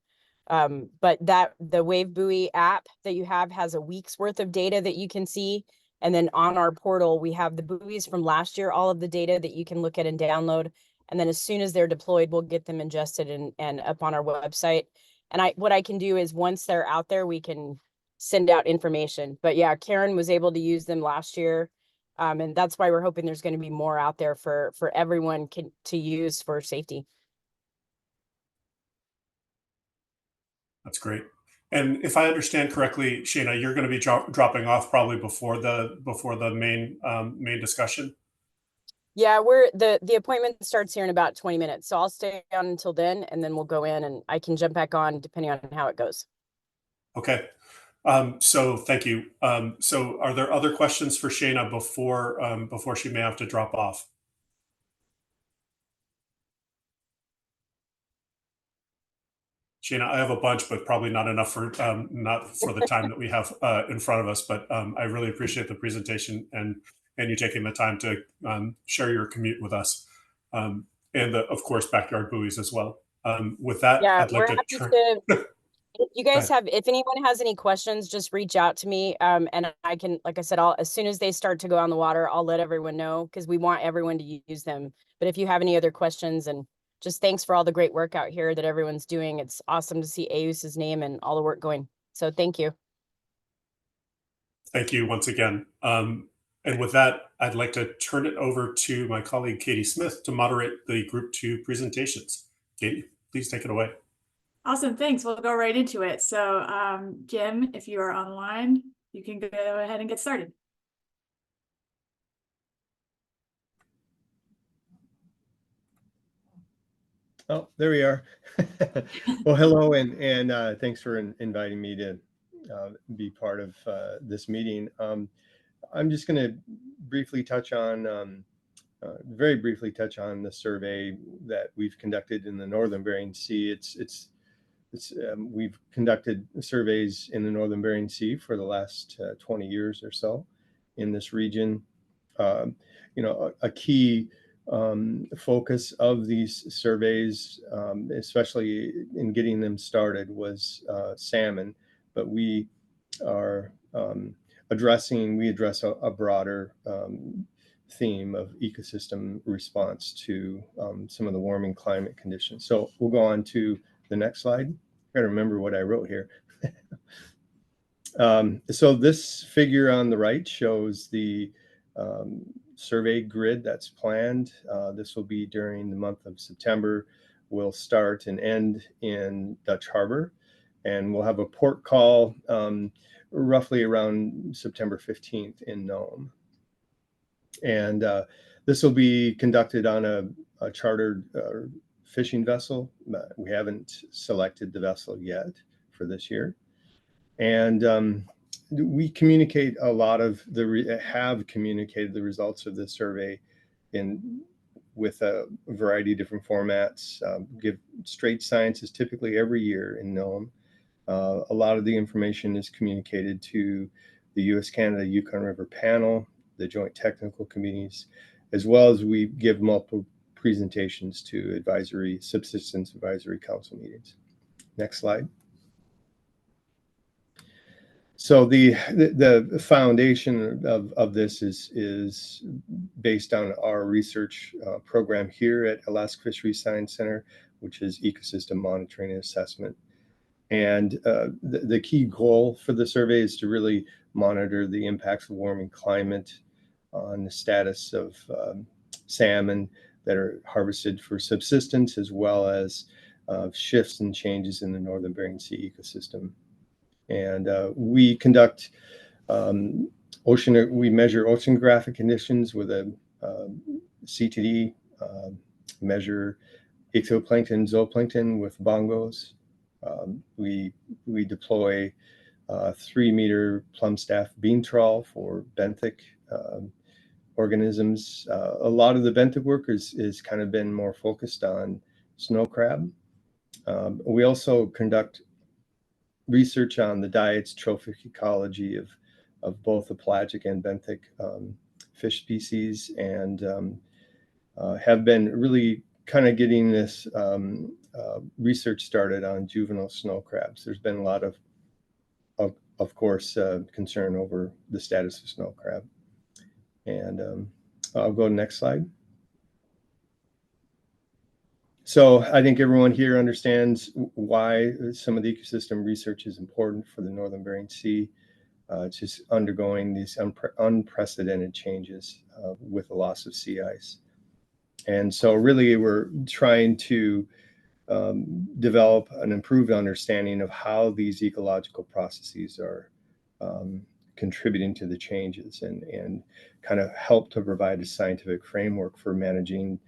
But the Wave Buoy app that you have has a week's worth of data that you can see. And then on our portal, we have the buoys from last year, all of the data that you can look at and download. And then as soon as they're deployed, we'll get them ingested and up on our website. And what I can do is once they're out there, we can send out information. But yeah, Karen was able to use them last year. And that's why we're hoping there's going to be more out there for everyone to use for safety. That's great. And if I understand correctly, Shayna, you're going to be dropping off probably before the main discussion. Yeah, the appointment starts here in about 20 minutes. So I'll stay on until then, and then we'll go in and I can jump back on depending on how it goes. Okay. So thank you. So are there other questions for Shayna before she may have to drop off? Shayna, I have a bunch, but probably not enough for not for the time that we have in front of us. But I really appreciate the presentation and you taking the time to share your commute with us, and of course backyard buoys as well. With that, Yeah, I'd like we're to happy turn. to. If you guys have, if anyone has any questions, just reach out to me. And I can, like I said, as soon as they start to go on the water, I'll let everyone know because we want everyone to use them. But if you have any other questions, and just thanks for all the great work out here that everyone's doing. It's awesome to see AUS's name and all the work going. So thank you. Thank you once again. And with that, I'd like to turn it over to my colleague, Katie Smith, to moderate the Group 2 presentations. Katie, please take it away. Awesome, thanks. We'll go right into it. So Jim, if you are online, you can go ahead and get started. Oh, there we are. Well, hello, and thanks for inviting me to be part of this meeting. I'm just going to briefly touch on, very briefly touch on the survey that we've conducted in the Northern Bering Sea. We've conducted surveys in the Northern Bering Sea for the last 20 years or so in this region. You know, a key focus of these surveys, especially in getting them started, was salmon, but we are address a broader theme of ecosystem response to some of the warming climate conditions. So we'll go on to the next slide. I gotta remember what I wrote here. So this figure on the right shows the survey grid that's planned. This will be during the month of September. We'll start and end in Dutch Harbor, and we'll have a port call roughly around September 15th in Nome. And this will be conducted on a chartered fishing vessel. We haven't selected the vessel yet for this year. And we communicate a lot of have communicated the results of this survey with a variety of different formats. Give straight sciences typically every year in Nome. A lot of the information is communicated to the U.S.-Canada Yukon River panel, the joint technical committees, as well as we give multiple presentations to subsistence advisory council meetings. Next slide. So the foundation of this is based on our research program here at Alaska Fisheries Science Center, which is ecosystem monitoring and assessment. And the key goal for the survey is to really monitor the impacts of warming climate on the status of salmon that are harvested for subsistence, as well as shifts and changes in the Northern Bering Sea ecosystem. And we conduct we measure oceanographic conditions with a CTD, measure ichthyoplankton, zooplankton with bongos. We deploy 3-meter plumb staff beam trawl for benthic organisms. A lot of the benthic work is kind of been more focused on snow crab. We also conduct research on the diets, trophic ecology of both the pelagic and benthic fish species, and have been really kind of getting this research started on juvenile snow crabs. There's been a lot of course, concern over the status of snow crab. And I'll go to the next slide. So I think everyone here understands why some of the ecosystem research is important for the Northern Bering Sea. It's just undergoing these unprecedented changes with the loss of sea ice. And so really we're trying to develop an improved understanding of how these ecological processes are contributing to the changes, and kind of help to provide a scientific framework for managing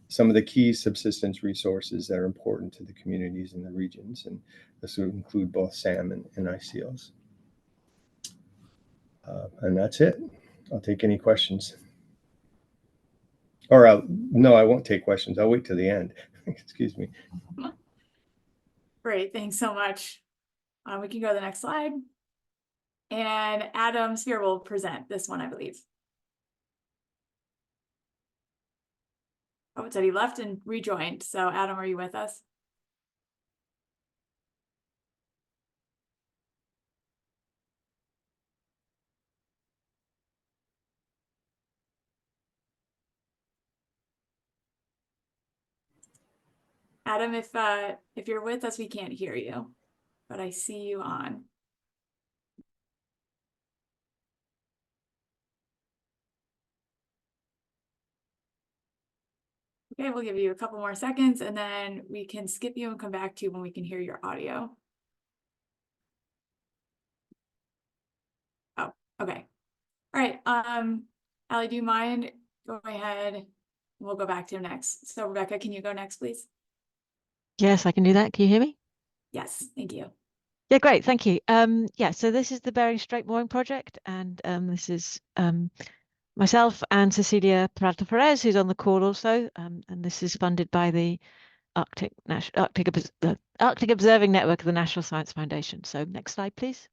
some of the key subsistence resources that are important to the communities in the regions. And this would include both salmon and ICLs. And that's it. I'll take any questions. Or no, I won't take questions. I'll wait till the end. Excuse me. Great, thanks so much. We can go to the next slide. And Adam Spear will present this one, I believe. Oh, it said he left and rejoined. So Adam, are you with us? Adam, if you're with us, we can't hear you, but I see you on. Okay, we'll give you a couple more seconds and then we can skip you and come back to you when we can hear your audio. Oh, okay. All right. Allie, do you mind going ahead? We'll go back to him next. So Rebecca, can you go next, please? Yes, I can do that. Can you hear me? Yes, thank you. Yeah, great. Thank you. Yeah, so this is the Bering Strait Mooring Project, and this is myself and Cecilia Peralta Perez, who's on the call also, and this is funded by the Arctic Observing Network of the National Science Foundation. So next slide, please.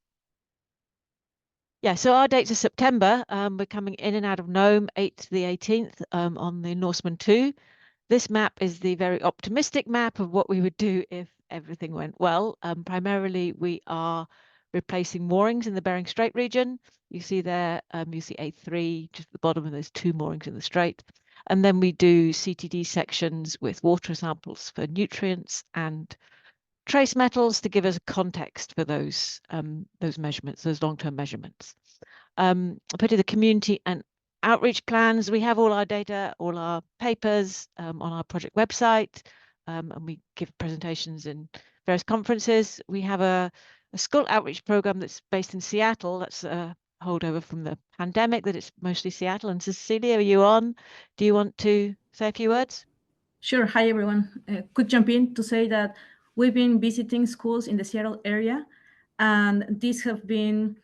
Yeah, so our dates are September. We're coming in and out of Nome, 8th to the 18th on the Norseman 2. This map is the very optimistic map of what we would do if everything went well. Primarily, we are replacing moorings in the Bering Strait region. You see there, you see A3 just at the bottom, and there's 2 moorings in the strait. And then we do CTD sections with water samples for nutrients and trace metals to give us a context for those measurements, those long-term measurements. I put in the community and outreach plans. We have all our data, all our papers on our project website, and we give presentations in various conferences. We have a school outreach program that's based in Seattle. That's a holdover from the pandemic, that it's mostly Seattle. And Cecilia, are you on? Do you want to say a few words? Sure. Hi, everyone. Could jump in to say that we've been visiting schools in the Seattle area, and these have been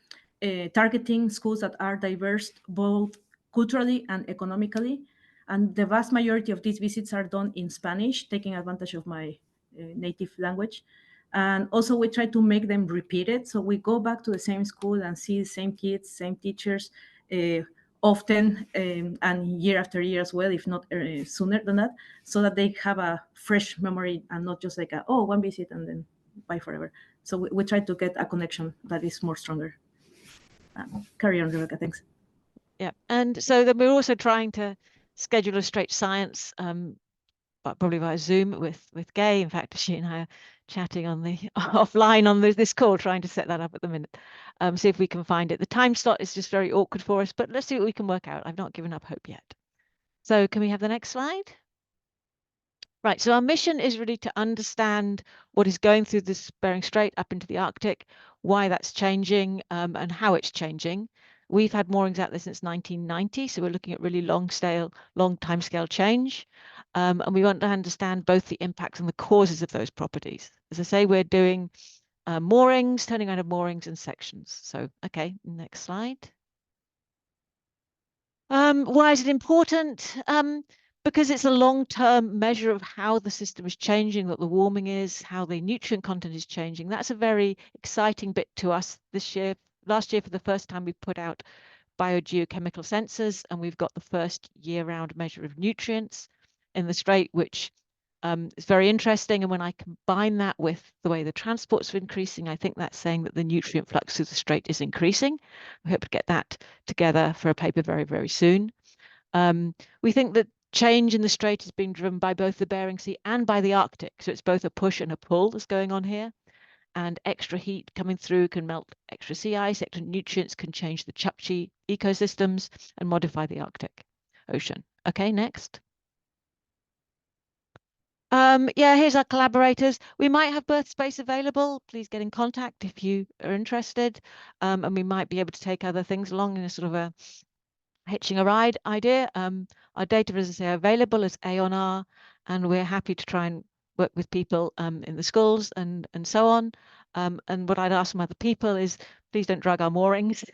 targeting schools that are diverse both culturally and economically. And the vast majority of these visits are done in Spanish, taking advantage of my native language. And also we try to make them repeated. So we go back to the same school and see the same kids, same teachers, often and year after year as well, if not sooner than that, so that they have a fresh memory and not just like one visit and then bye forever. So we try to get a connection that is more stronger. Carry on, Rebecca, thanks. Yeah, and so then we're also trying to schedule a straight science, but probably via Zoom with Gay. In fact, she and I are chatting on the offline on this call, trying to set that up at the minute. See if we can find it. The time slot is just very awkward for us, but let's see what we can work out. I've not given up hope yet. So can we have the next slide? Right, so our mission is really to understand what is going through this Bering Strait up into the Arctic, why that's changing, and how it's changing. We've had moorings out there since 1990, so we're looking at really long timescale change. And we want to understand both the impacts and the causes of those properties. As I say, we're doing moorings, turning around of moorings and sections. So, okay, next slide. Why is it important? Because it's a long-term measure of how the system is changing, what the warming is, how the nutrient content is changing. That's a very exciting bit to us this year. Last year, for the first time, we put out biogeochemical sensors, and we've got the first year-round measure of nutrients in the strait, which is very interesting. And when I combine that with the way the transports are increasing, I think that's saying that the nutrient flux through the strait is increasing. We hope to get that together for a paper very, very soon. We think that change in the strait is being driven by both the Bering Sea and by the Arctic. So it's both a push and a pull that's going on here. And extra heat coming through can melt extra sea ice, extra nutrients can change the Chukchi ecosystems and modify the Arctic Ocean. Okay, next. Yeah, here's our collaborators. We might have berth space available. Please get in contact if you are interested. And we might be able to take other things along in a sort of a hitching a ride idea. Our data, as I say, are available as A on R, and we're happy to try and work with people in the schools and so on. And what I'd ask from other people is, please don't drag our moorings.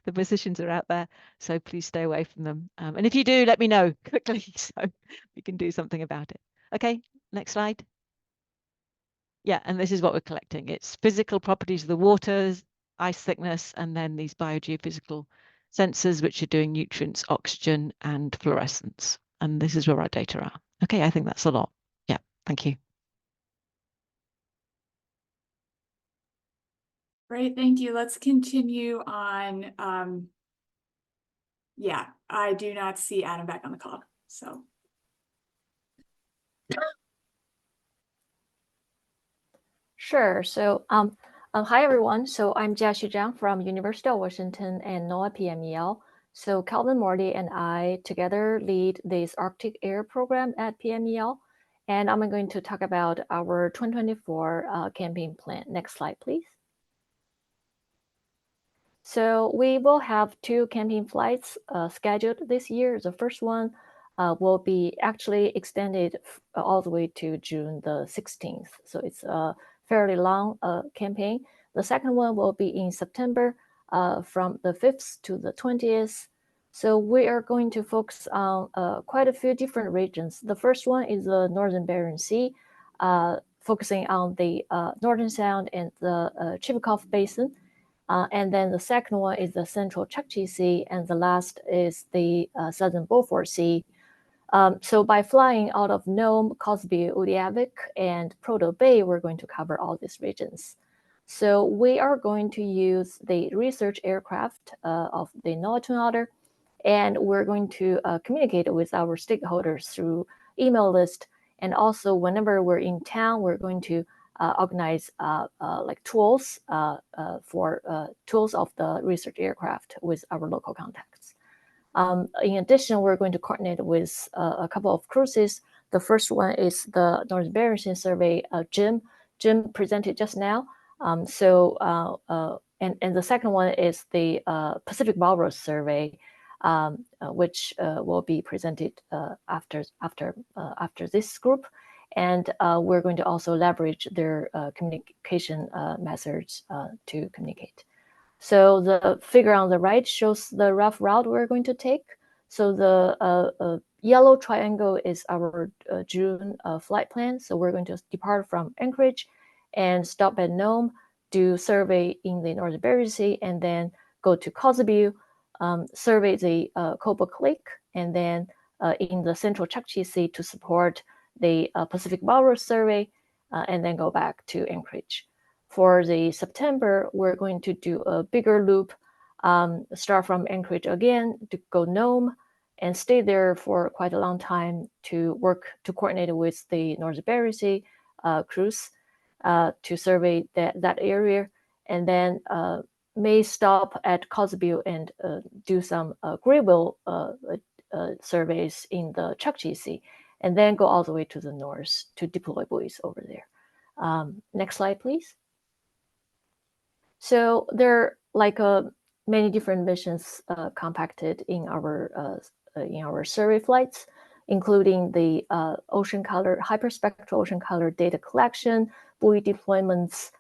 The positions are out there, so please stay away from them. And if you do, let me know quickly so we can do something about it. Okay, next slide. Yeah, and this is what we're collecting. It's physical properties of the waters, ice thickness, and then these biogeophysical sensors, which are doing nutrients, oxygen, and fluorescence. And this is where our data are. Okay, I think that's a lot. Yeah, thank you. Great, thank you. Let's continue on. Yeah, I do not see Adam back on the call, so. Sure. So, hi everyone. So I'm Jiaxu Zhang from University of Washington and NOAA PMEL. So Calvin Morty and I together lead this Arctic Air program at PMEL, and I'm going to talk about our 2024 campaign plan. Next slide, please. So we will have 2 campaign flights scheduled this year. The first one will be actually extended all the way to June the 16th. So it's a fairly long campaign. The second one will be in September from the 5th to the 20th. So we are going to focus on quite a few different regions. The first one is the Northern Bering Sea, focusing on the Northern Sound and the Chibikov Basin. And then the second one is the Central Chukchi Sea, and the last is the Southern Beaufort Sea. So by flying out of Nome, Cosby, Udiavik, and Prudhoe Bay, we're going to cover all these regions. So we are going to use the research aircraft of the NOAA Twin Otter, and we're going to communicate with our stakeholders through email list. And also, whenever we're in town, we're going to organize like tours for tours of the research aircraft with our local contacts. In addition, we're going to coordinate with a couple of cruises. The first one is the Northern Bering Sea Survey. Jim presented just now. And the second one is the Pacific Walrus Survey, which will be presented after this group. And we're going to also leverage their communication methods to communicate. So the figure on the right shows the rough route we're going to take. So the yellow triangle is our June flight plan. So we're going to depart from Anchorage and stop at Nome, do survey in the Northern Bering Sea, and then go to Cosby, survey the Kobuk Lake, and then in the Central Chukchi Sea to support the Pacific Walrus Survey, and then go back to Anchorage. For the September, we're going to do a bigger loop, start from Anchorage again to go Nome and stay there for quite a long time to work to coordinate with the Northern Bering Sea cruise to survey that area, and then may stop at Cosby and do some Greybill surveys in the Chukchi Sea, and then go all the way to the north to deploy buoys over there. Next slide, please. So there are like many different missions compacted in our survey flights, including the ocean color, hyperspectral ocean color data collection, buoy deployments,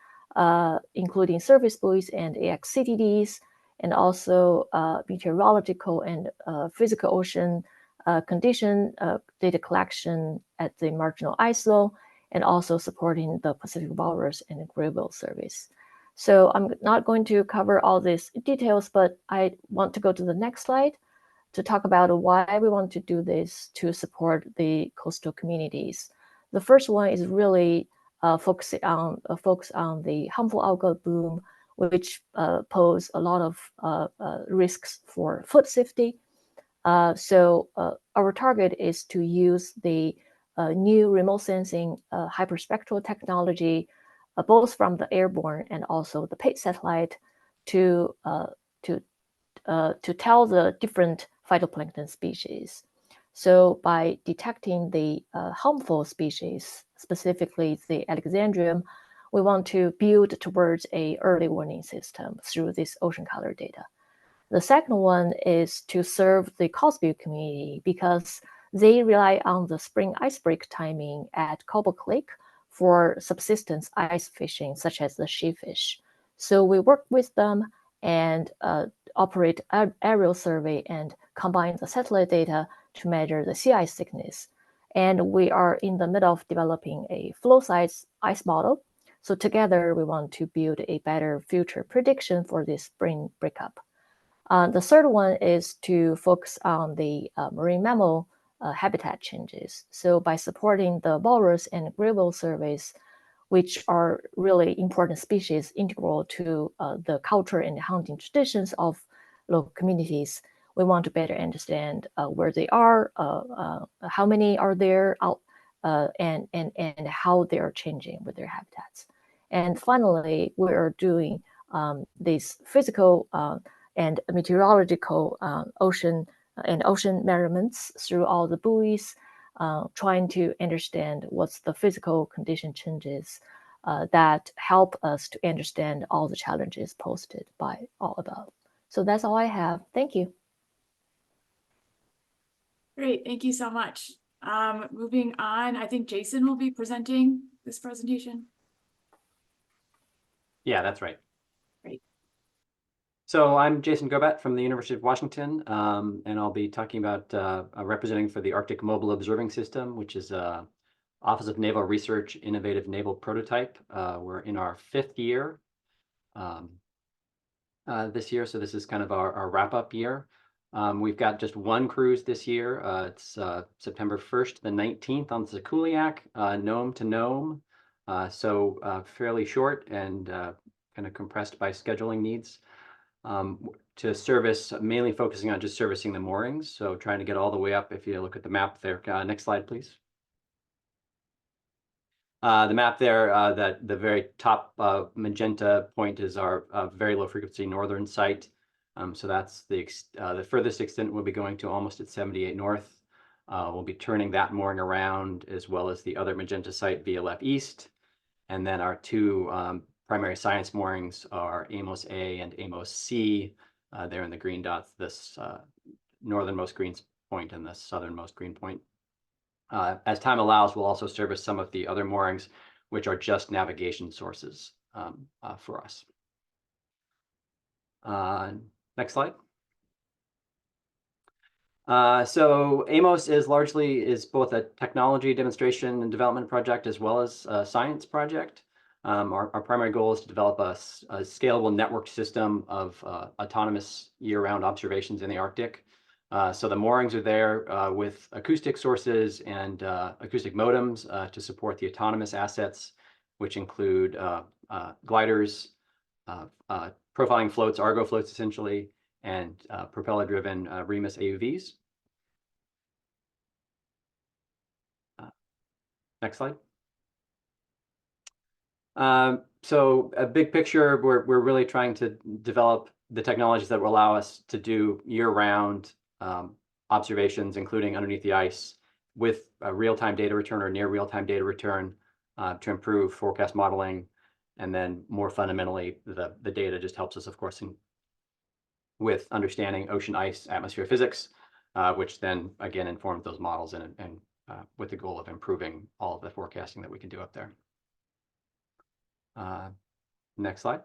including surface buoys and AXCTDs, and also meteorological and physical ocean condition data collection at the marginal ice low, and also supporting the Pacific Walrus and Greybill surveys. So I'm not going to cover all these details, but I want to go to the next slide to talk about why we want to do this to support the coastal communities. The first one is really focus on the harmful algal bloom, which pose a lot of risks for food safety. So our target is to use the new remote sensing hyperspectral technology, both from the airborne and also the paid satellite, to tell the different phytoplankton species. So by detecting the harmful species specifically the Alexandrium, we want to build towards a early warning system through this ocean color data. The second one is to serve the Cosby community because they rely on the spring icebreak timing at Cobble Lake for subsistence ice fishing, such as the sheefish. So we work with them and operate aerial survey and combine the satellite data to measure the sea ice thickness. And we are in the middle of developing a flow size ice model. So together we want to build a better future prediction for this spring breakup. The third one is to focus on the marine mammal habitat changes. So by supporting the walrus and greville surveys, which are really important species integral to the culture and hunting traditions of local communities, we want to better understand where they are, how many are there, and how they are changing with their habitats. And finally, we are doing these physical and meteorological ocean measurements through all the buoys, trying to understand what's the physical condition changes that help us to understand all the challenges posted by all above. So that's all I have. Thank you. Great, thank you so much. Moving on, I think Jason will be presenting this presentation. Yeah, that's right. Great. So I'm Jason Gobat from the University of Washington, and I'll be talking about representing for the Arctic Mobile Observing System, which is Office of Naval Research Innovative Naval Prototype. We're in our 5th year this year, so this is kind of our wrap-up year. We've got just one cruise this year. It's September 1st to the 19th on Sikuliaq, Nome to Nome. So fairly short and kind of compressed by scheduling needs. To service, mainly focusing on just servicing the moorings. So trying to get all the way up. If you look at the map there, next slide, please. The map there, that the very top magenta point is our very low frequency northern site. So that's the furthest extent we'll be going to almost at 78 north. We'll be turning that mooring around as well as the other magenta site VLF east. And then our two primary science moorings are Amos A and Amos C. They're in the green dots, this northernmost green point and the southernmost green point. As time allows, we'll also service some of the other moorings, which are just navigation sources for us. Next slide. So Amos is both a technology demonstration and development project as well as a science project. Our primary goal is to develop a scalable networked system of autonomous year-round observations in the Arctic. So the moorings are there with acoustic sources and acoustic modems to support the autonomous assets, which include gliders, profiling floats, Argo floats essentially, and propeller-driven Remus AUVs. Next slide. So a big picture, we're really trying to develop the technologies that will allow us to do year-round observations, including underneath the ice, with real-time data return or near real-time data return to improve forecast modeling. And then more fundamentally, the data just helps us, of course, with understanding ocean ice atmosphere physics, which then again informs those models and with the goal of improving all of the forecasting that we can do up there. Next slide.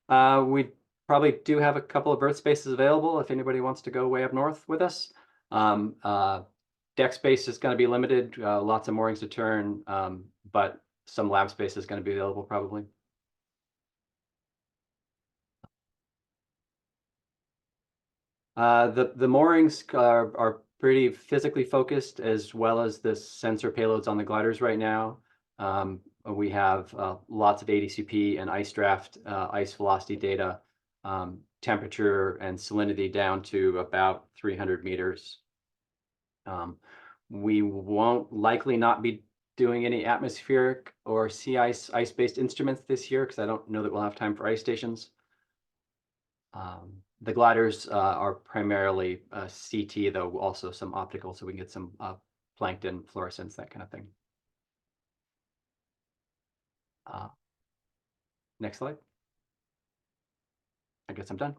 We probably do have a couple of berth spaces available if anybody wants to go way up north with us. Deck space is going to be limited, lots of moorings to turn, but some lab space is going to be available probably. The moorings are pretty physically focused, as well as the sensor payloads on the gliders right now. We have lots of ADCP and ice draft, ice velocity data, temperature and salinity down to about 300 meters. We won't likely not be doing any atmospheric or sea ice-based instruments this year because I don't know that we'll have time for ice stations. The gliders are primarily CT, though also some optical, so we can get some plankton, fluorescence, that kind of thing. Next slide. I guess I'm done.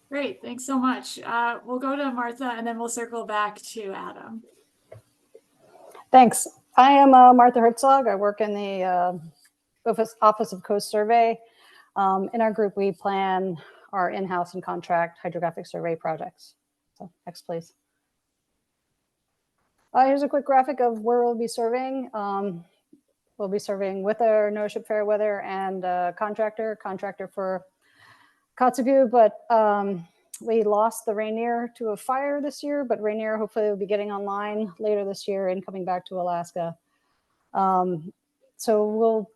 Great, thanks so much. We'll go to Martha and then we'll circle back to Adam. Thanks. I am Martha Herzog. I work in the Office of Coast Survey. In our group, we plan our in-house and contract hydrographic survey projects. So next, please. Here's a quick graphic of where we'll be surveying. We'll be surveying with our No Ship Fair Weather and contractor for Kotzebue, but we lost the Rainier to a fire this year, but Rainier hopefully will be getting online later this year and coming back to Alaska. So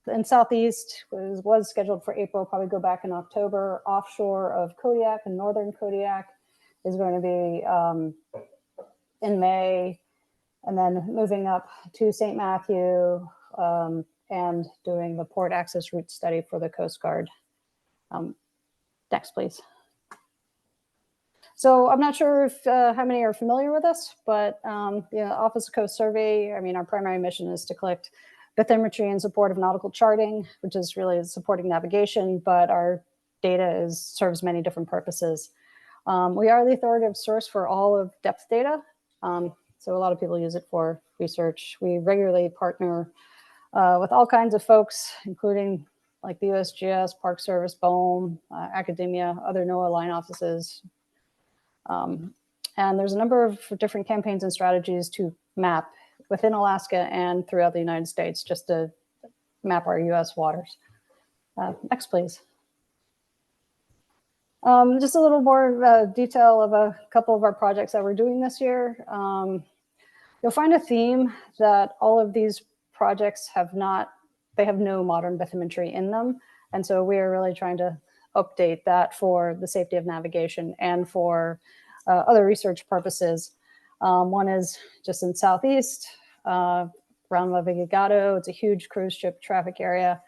in Southeast was scheduled for April, probably go back in October. Offshore of Kodiak and northern Kodiak is going to be in May, and then moving up to St. Matthew and doing the port access route study for the Coast Guard. Next, please. So I'm not sure if how many are familiar with us, but the Office of Coast Survey, I mean, our primary mission is to collect bathymetry in support of nautical charting, which is really supporting navigation, but our data serves many different purposes. We are the authoritative source for all of depth data. So a lot of people use it for research. We regularly partner with all kinds of folks, including like the USGS, Park Service, BOEM, academia, other NOAA line offices. And there's a number of different campaigns and strategies to map within Alaska and throughout the United States, just to map our US waters. Next, please. Just a little more detail of a couple of our projects that we're doing this year. You'll find a theme that all of these projects have no modern bathymetry in them. And so we are really trying to update that for the safety of navigation and for other research purposes. One is just in Southeast, around La Vigigado. It's a huge cruise ship traffic area.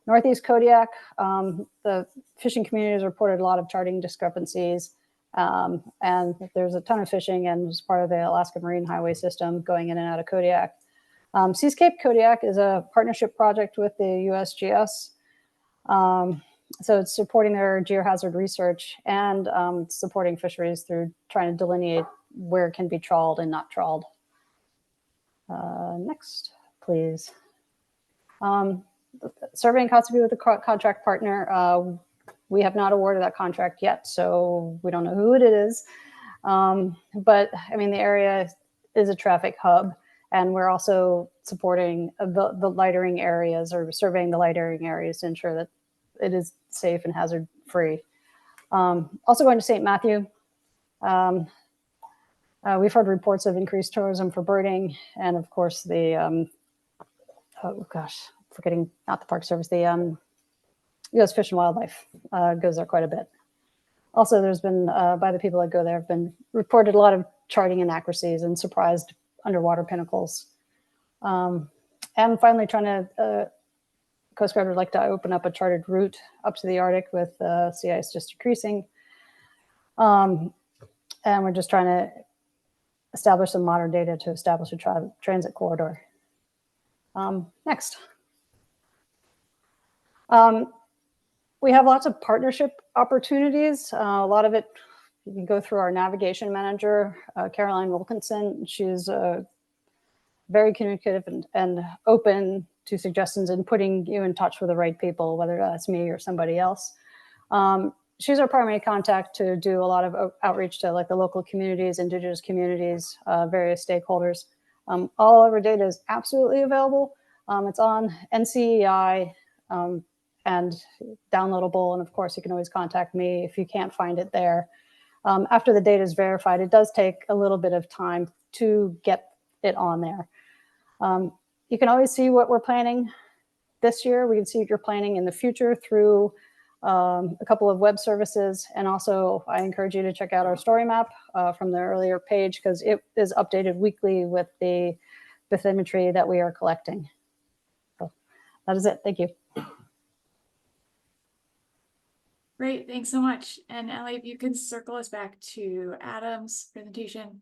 Northeast Kodiak, the fishing communities reported a lot of charting discrepancies. And there's a ton of fishing and it's part of the Alaska Marine Highway System going in and out of Kodiak. Seascape Kodiak is a partnership project with the USGS. So it's supporting their geohazard research and supporting fisheries through trying to delineate where it can be trawled and not trawled. Next, please. Surveying Kotzebue with a contract partner. We have not awarded that contract yet, so we don't know who it is. But I mean, the area is a traffic hub, and we're also supporting the lightering areas or surveying the lightering areas to ensure that it is safe and hazard free. Also going to St. Matthew. We've heard reports of increased tourism for birding, and of course the forgetting not the Park Service, the U.S. Fish and Wildlife goes there quite a bit. Also, there's been by the people that go there have been reported a lot of charting inaccuracies and surprised underwater pinnacles. And finally, trying to Coast Guard would like to open up a charted route up to the Arctic with sea ice just decreasing. And we're just trying to establish some modern data to establish a transit corridor. Next. We have lots of partnership opportunities. A lot of it, you can go through our navigation manager, Caroline Wilkinson. She's very communicative and open to suggestions and putting you in touch with the right people, whether that's me or somebody else. She's our primary contact to do a lot of outreach to like the local communities, indigenous communities, various stakeholders. All of our data is absolutely available. It's on NCEI and downloadable. And of course, you can always contact me if you can't find it there. After the data is verified, it does take a little bit of time to get it on there. You can always see what we're planning this year. We can see what you're planning in the future through a couple of web services. And also, I encourage you to check out our story map from the earlier page because it is updated weekly with the bathymetry that we are collecting. So that is it. Thank you. Great, thanks so much. And Ellie, if you can circle us back to Adam's presentation.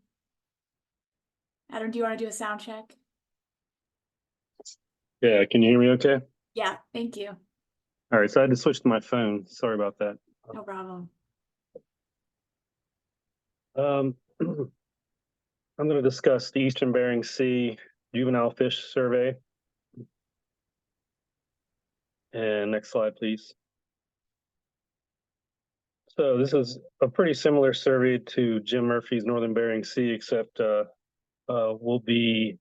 Adam, do you want to do a sound check? Yeah, can you hear me okay? Yeah, thank you. All right, so I had to switch to my phone. Sorry about that. No problem. I'm going to discuss the Eastern Bering Sea Juvenile Fish Survey. And next slide, please. So this is a pretty similar survey to Jim Murphy's Northern Bering Sea, except this will be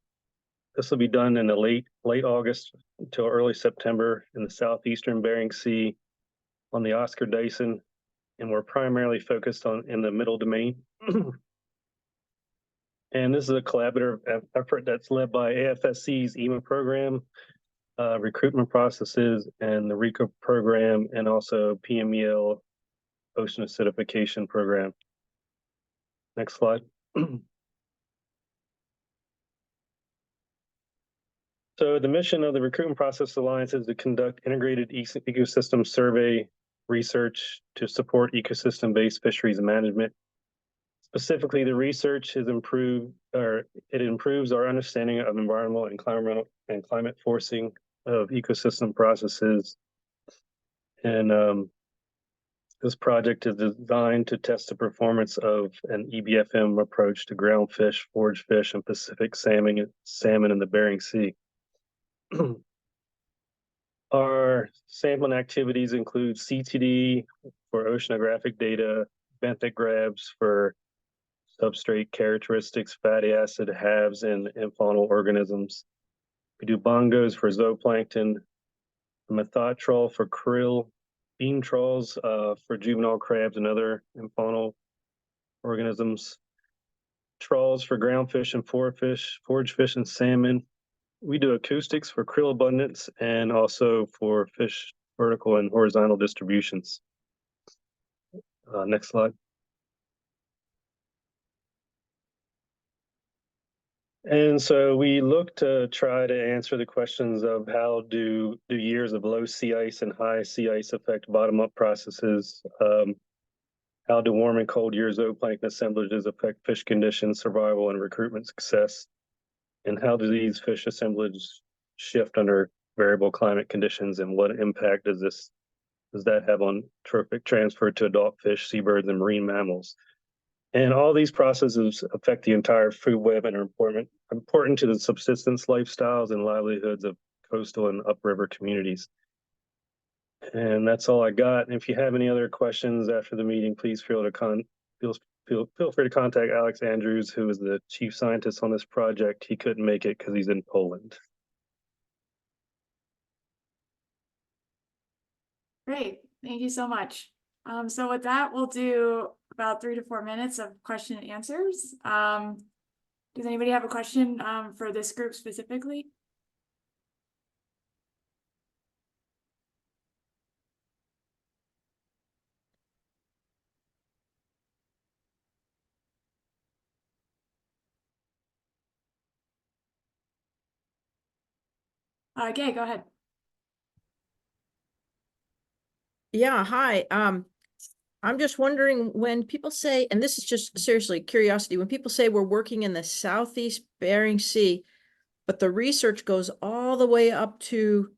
done in the late August until early September in the southeastern Bering Sea on the Oscar Dyson, and we're primarily focused in the middle domain. And this is a collaborative effort that's led by AFSC's EMA program, recruitment processes, and the RICO program, and also PMEL ocean acidification program. Next slide. So the mission of the Recruitment Process Alliance is to conduct integrated ecosystem survey research to support ecosystem-based fisheries management. Specifically, the research is it improves our understanding of environmental and climate forcing of ecosystem processes. And this project is designed to test the performance of an EBFM approach to ground fish, forage fish, and Pacific salmon in the Bering Sea. Our sampling activities include CTD for oceanographic data, benthic grabs for substrate characteristics, fatty acid halves, and faunal organisms. We do bongos for zooplankton, method trawl for krill, beam trawls for juvenile crabs and other faunal organisms, trawls for groundfish and forage fish and salmon. We do acoustics for krill abundance and also for fish vertical and horizontal distributions. Next slide. And so we look to try to answer the questions of how do years of low sea ice and high sea ice affect bottom-up processes? How do warm and cold years zooplankton assemblages affect fish conditions, survival, and recruitment success? And how do these fish assemblages shift under variable climate conditions, and what impact does that have on trophic transfer to adult fish, seabirds, and marine mammals? And all these processes affect the entire food web and are important to the subsistence lifestyles and livelihoods of coastal and upriver communities. And that's all I got. And if you have any other questions after the meeting, please feel free to contact Alex Andrews, who is the chief scientist on this project. He couldn't make it because he's in Poland. Great, thank you so much. So with that, we'll do about 3 to 4 minutes of question and answers. Does anybody have a question for this group specifically? Gay, go ahead. Yeah, hi. I'm just wondering when people say, and this is just seriously curiosity, when people say we're working in the Southeast Bering Sea, but the research goes all the way up to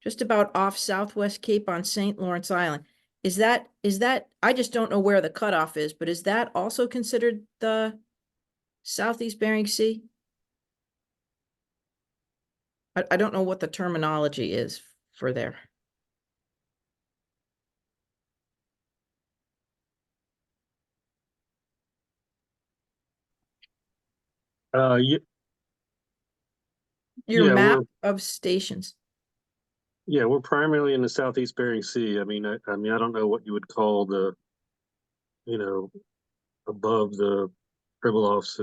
just about off Southwest Cape on St. Lawrence Island. Is that, I just don't know where the cutoff is, but is that also considered the Southeast Bering Sea? I don't know what the terminology is for there. Your map of stations. Yeah, we're primarily in the Southeast Bering Sea. I mean, I don't know what you would call the, above the Pribilofs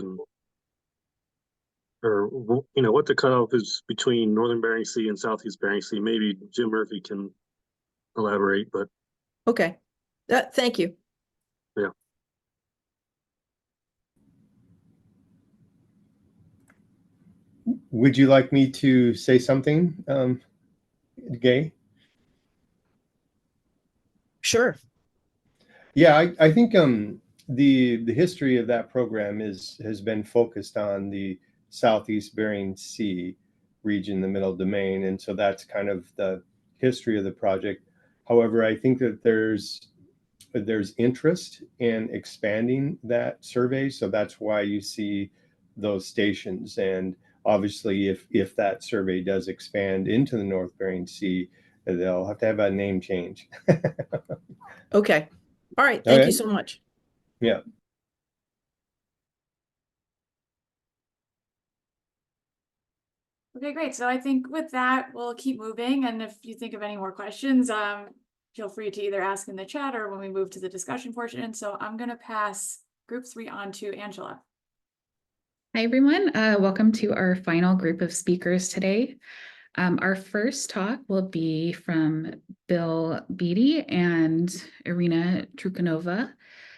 or what the cutoff is between Northern Bering Sea and Southeast Bering Sea. Maybe Jim Murphy can elaborate, but. Okay, thank you. Yeah. Would you like me to say something, Gay? Sure. Yeah, I think the history of that program has been focused on the Southeast Bering Sea region, the Middle Domain, and so that's kind of the history of the project. However, I think that there's interest in expanding that survey, so that's why you see those stations. And obviously, if that survey does expand into the North Bering Sea, they'll have to have a name change. Okay. All right. Thank you so much. Yeah. Okay, great. So I think with that, we'll keep moving. And if you think of any more questions, feel free to either ask in the chat or when we move to the discussion portion. So I'm going to pass group 3 on to Angela. Hi, everyone. Welcome to our final group of speakers today. Our first talk will be from Bill Beatty and Irina Trukhanova,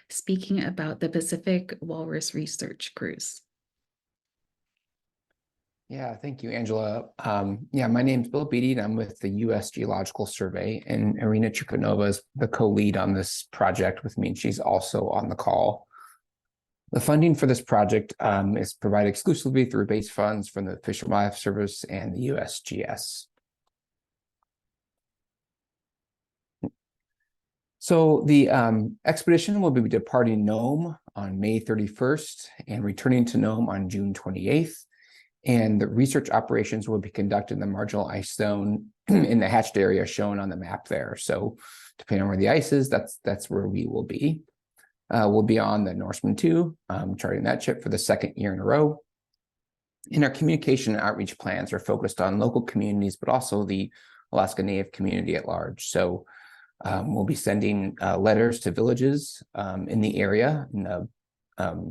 speaking about the Pacific Walrus Research Cruise. Yeah, thank you, Angela. Yeah, my name's Bill Beatty, and I'm with the U.S. Geological Survey, and Irina Trukhanova is the co-lead on this project with me, and she's also on the call. The funding for this project is provided exclusively through base funds from the Fish and Wildlife Service and the USGS. So the expedition will be departing Nome on May 31st and returning to Nome on June 28th. And the research operations will be conducted in the marginal ice zone in the hatched area shown on the map there. So depending on where the ice is, that's where we will be. We'll be on the Norseman 2, charting that ship for the second year in a row. And our communication and outreach plans are focused on local communities, but also the Alaska Native community at large. So we'll be sending letters to villages in the area, in the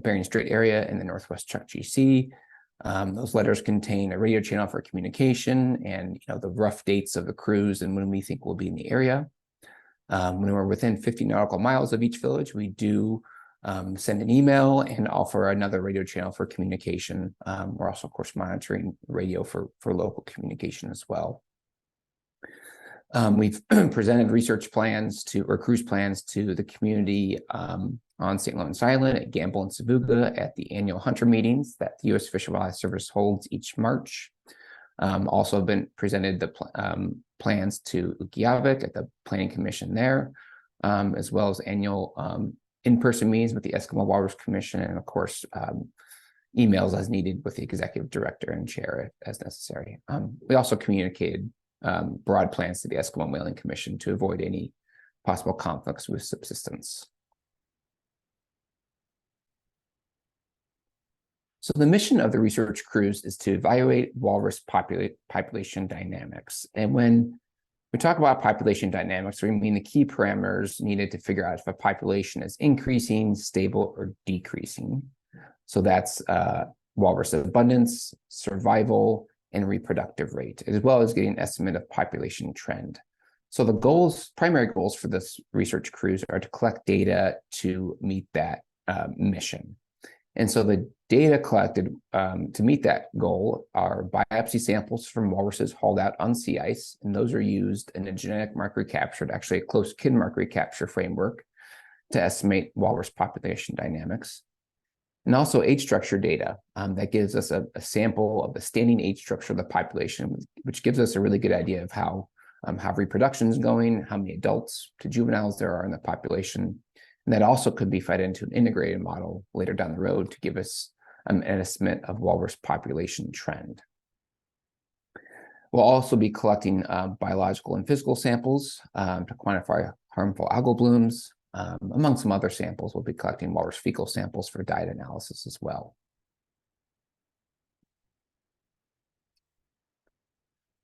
Bering Strait area in the Northwest Chukchi Sea. Those letters contain a radio channel for communication and the rough dates of the cruise and when we think we'll be in the area. When we're within 50 nautical miles of each village, we do send an email and offer another radio channel for communication. We're also, of course, monitoring radio for local communication as well. We've presented research plans or cruise plans to the community on St. Lawrence Island, at Gamble and Savuga, at the annual hunter meetings that the U.S. Fish and Wildlife Service holds each March. Also been presented the plans to Ukqiavik at the Planning Commission there, as well as annual in-person meetings with the Eskimo Walrus Commission, and of course, emails as needed with the executive director and chair as necessary. We also communicated broad plans to the Eskimo Whaling Commission to avoid any possible conflicts with subsistence. So the mission of the research cruise is to evaluate walrus population dynamics. And when we talk about population dynamics, we mean the key parameters needed to figure out if a population is increasing, stable, or decreasing. So that's walrus abundance, survival, and reproductive rate, as well as getting an estimate of population trend. So the primary goals for this research cruise are to collect data to meet that mission. And so the data collected to meet that goal are biopsy samples from walruses hauled out on sea ice, and those are used in a genetic marker recapture, actually a close kin marker recapture framework, to estimate walrus population dynamics. And also age structure data that gives us a sample of the standing age structure of the population, which gives us a really good idea of how reproduction is going, how many adults to juveniles there are in the population. And that also could be fed into an integrated model later down the road to give us an estimate of walrus population trend. We'll also be collecting biological and physical samples to quantify harmful algal blooms. Among some other samples, we'll be collecting walrus fecal samples for diet analysis as well.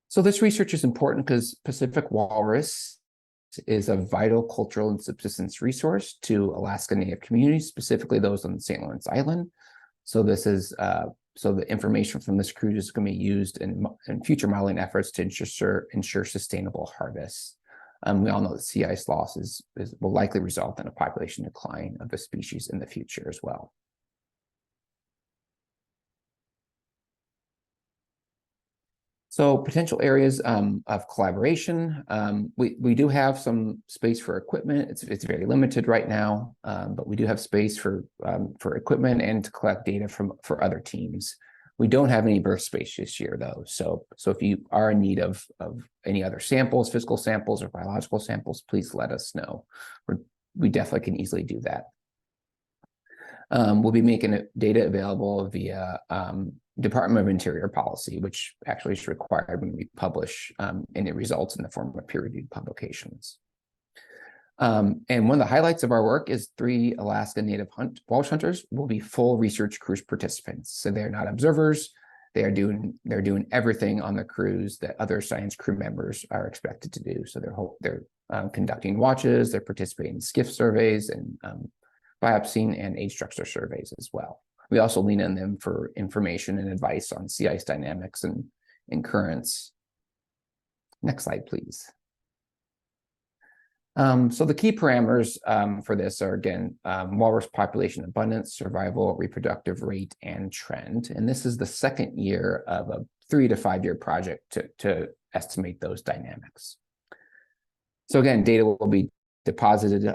So this research is important because Pacific walrus is a vital cultural and subsistence resource to Alaska Native communities, specifically those on St. Lawrence Island. So this is so the information from this cruise is going to be used in future modeling efforts to ensure sustainable harvests. We all know that sea ice loss will likely result in a population decline of the species in the future as well. So potential areas of collaboration. We do have some space for equipment. It's very limited right now, but we do have space for equipment and to collect data for other teams. We don't have any birth space this year though. So if you are in need of any other samples, physical samples or biological samples, please let us know. We definitely can easily do that. We'll be making data available via Department of Interior policy, which actually is required when we publish, and it results in the form of peer-reviewed publications. And one of the highlights of our work is 3 Alaska Native Walrus hunters will be full research cruise participants. So they're not observers. They're doing everything on the cruise that other science crew members are expected to do. So they're conducting watches, they're participating in skiff surveys and biopsying and age structure surveys as well. We also lean on them for information and advice on sea ice dynamics and currents. Next slide, please. So the key parameters for this are, again, walrus population abundance, survival, reproductive rate, and trend. And this is the second year of a 3 to 5 year project to estimate those dynamics. So again, data will be deposited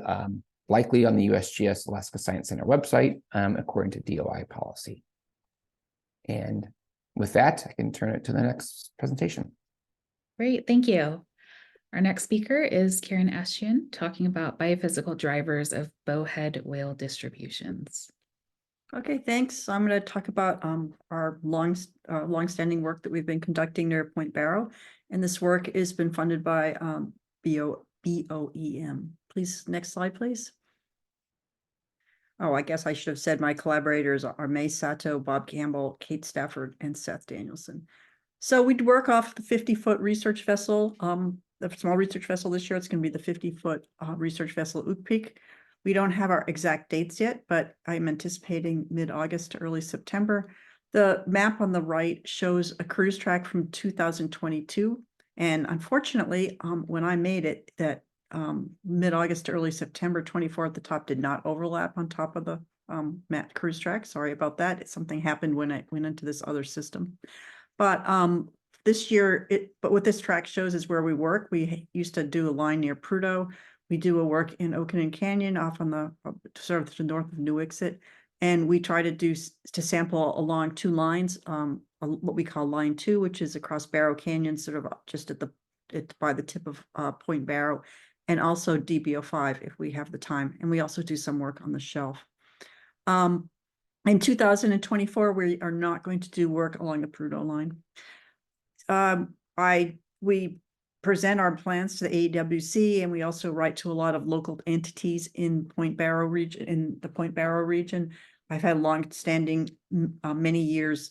likely on the USGS Alaska Science Center website, according to DOI policy. And with that, I can turn it to the next presentation. Great, thank you. Our next speaker is Karen Ashton, talking about biophysical drivers of bowhead whale distributions. Okay, thanks. I'm going to talk about our long-standing work that we've been conducting near Point Barrow. And this work has been funded by BOEM. Please, next slide, please. Oh, I guess I should have said my collaborators are May Sato, Bob Campbell, Kate Stafford, and Seth Danielson. So we'd work off the 50-foot research vessel, the small research vessel this year. It's going to be the 50-foot research vessel Ukpik. We don't have our exact dates yet, but I'm anticipating mid-August to early September. The map on the right shows a cruise track from 2022. And unfortunately, when I made it, that mid-August to early September, 24 at the top did not overlap on top of the map cruise track. Sorry about that. Something happened when I went into this other system. But this year, but what this track shows is where we work. We used to do a line near Prudhoe. We do a work in Okeanon Canyon off on the sort of to the north of New Wixit. And we try to sample along 2 lines, what we call line 2, which is across Barrow Canyon, sort of just by the tip of Point Barrow, and also DBO5 if we have the time. And we also do some work on the shelf. In 2024, we are not going to do work along the Prudhoe line. We present our plans to the AWC, and we also write to a lot of local entities in Point Barrow region, in the Point Barrow region. I've had a long-standing, many years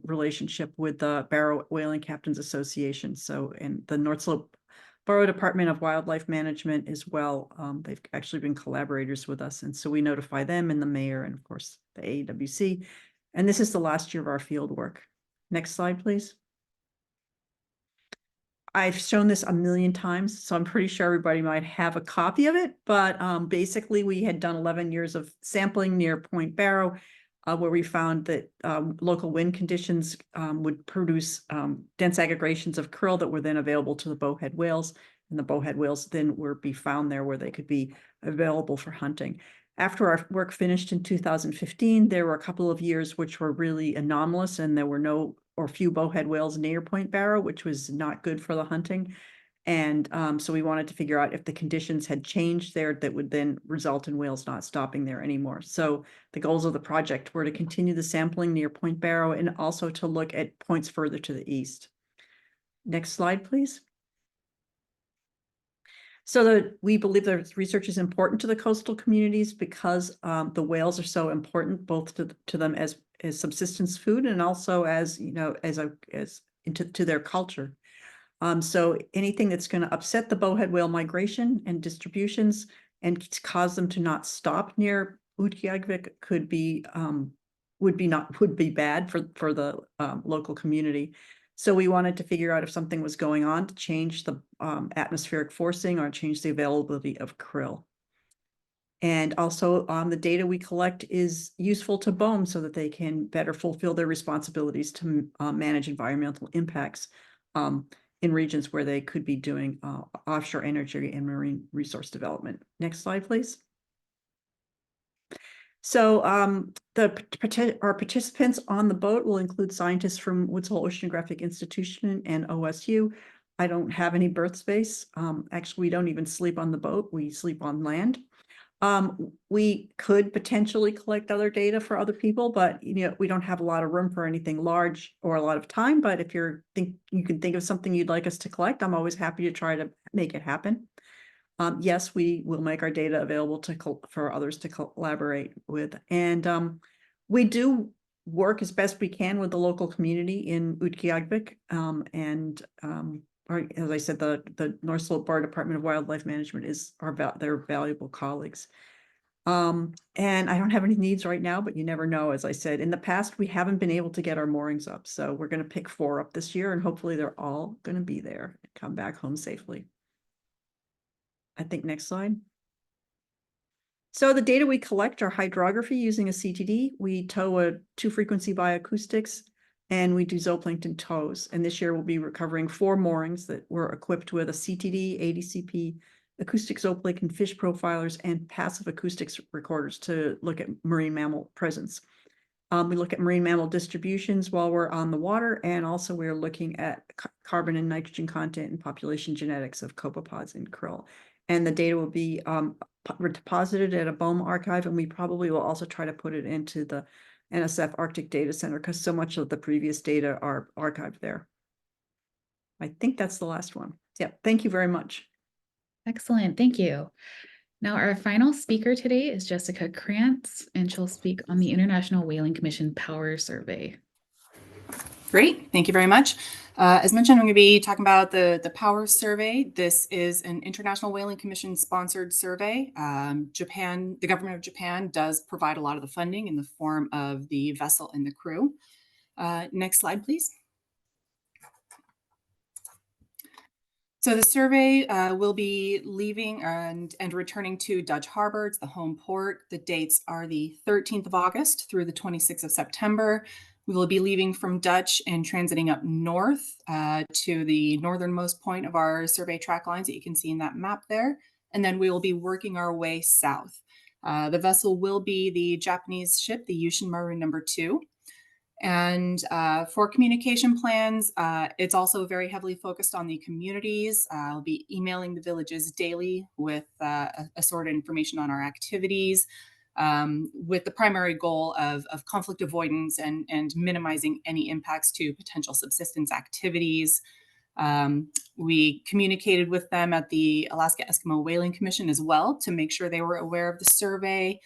relationship with the Barrow Whaling Captains Association. So, and the North Slope Borough Department of Wildlife Management as well. They've actually been collaborators with us. And so we notify them and the mayor and of course the AWC. And this is the last year of our field work. Next slide, please. I've shown this a million times, so I'm pretty sure everybody might have a copy of it. But basically, we had done 11 years of sampling near Point Barrow, where we found that local wind conditions would produce dense aggregations of krill that were then available to the bowhead whales. And the bowhead whales then would be found there where they could be available for hunting. After our work finished in 2015, there were a couple of years which were really anomalous, and there were no or few bowhead whales near Point Barrow, which was not good for the hunting. And so we wanted to figure out if the conditions had changed there that would then result in whales not stopping there anymore. So the goals of the project were to continue the sampling near Point Barrow and also to look at points further to the east. Next slide, please. So we believe that research is important to the coastal communities because the whales are so important both to them as subsistence food and also as, you know, as into their culture. So anything that's going to upset the bowhead whale migration and distributions and cause them to not stop near Utqiagvik would be bad for the local community. So we wanted to figure out if something was going on to change the atmospheric forcing or change the availability of krill. And also the data we collect is useful to BOEM so that they can better fulfill their responsibilities to manage environmental impacts in regions where they could be doing offshore energy and marine resource development. Next slide, please. So our participants on the boat will include scientists from Woods Hole Oceanographic Institution and OSU. I don't have any berth space. Actually, we don't even sleep on the boat. We sleep on land. We could potentially collect other data for other people, but we don't have a lot of room for anything large or a lot of time. But if you can think of something you'd like us to collect, I'm always happy to try to make it happen. Yes, we will make our data available for others to collaborate with. And we do work as best we can with the local community in Utqiagvik. As I said, the North Slope Bar Department of Wildlife Management is they're valuable colleagues. And I don't have any needs right now, but you never know. As I said, in the past, we haven't been able to get our moorings up. So we're going to pick 4 up this year, and hopefully they're all going to be there and come back home safely. I think next slide. So the data we collect are hydrography using a CTD. We tow a 2-frequency bioacoustics, and we do zooplankton tows. And this year we'll be recovering 4 moorings that were equipped with a CTD, ADCP, acoustic zooplankton fish profilers, and passive acoustics recorders to look at marine mammal presence. We look at marine mammal distributions while we're on the water, and also we're looking at carbon and nitrogen content and population genetics of copepods and krill. And the data will be deposited at a BOEM archive, and we probably will also try to put it into the NSF Arctic Data Center because so much of the previous data are archived there. I think that's the last one. Yeah, thank you very much. Excellent, thank you. Now our final speaker today is Jessica Krantz, and she'll speak on the International Whaling Commission Power Survey. Great, thank you very much. As mentioned, I'm going to be talking about the Power Survey. This is an International Whaling Commission sponsored survey. The government of Japan does provide a lot of the funding in the form of the vessel and the crew. Next slide, please. So the survey will be leaving and returning to Dutch Harbor. It's the home port. The dates are the 13th of August through the 26th of September. We will be leaving from Dutch and transiting up north to the northernmost point of our survey track lines that you can see in that map there. And then we will be working our way south. The vessel will be the Japanese ship, the Yushin Maru No. 2. And for communication plans, it's also very heavily focused on the communities. I'll be emailing the villages daily with assorted information on our activities, with the primary goal of conflict avoidance and minimizing any impacts to potential subsistence activities. We communicated with them at the Alaska Eskimo Whaling Commission as well to make sure they were aware of the survey.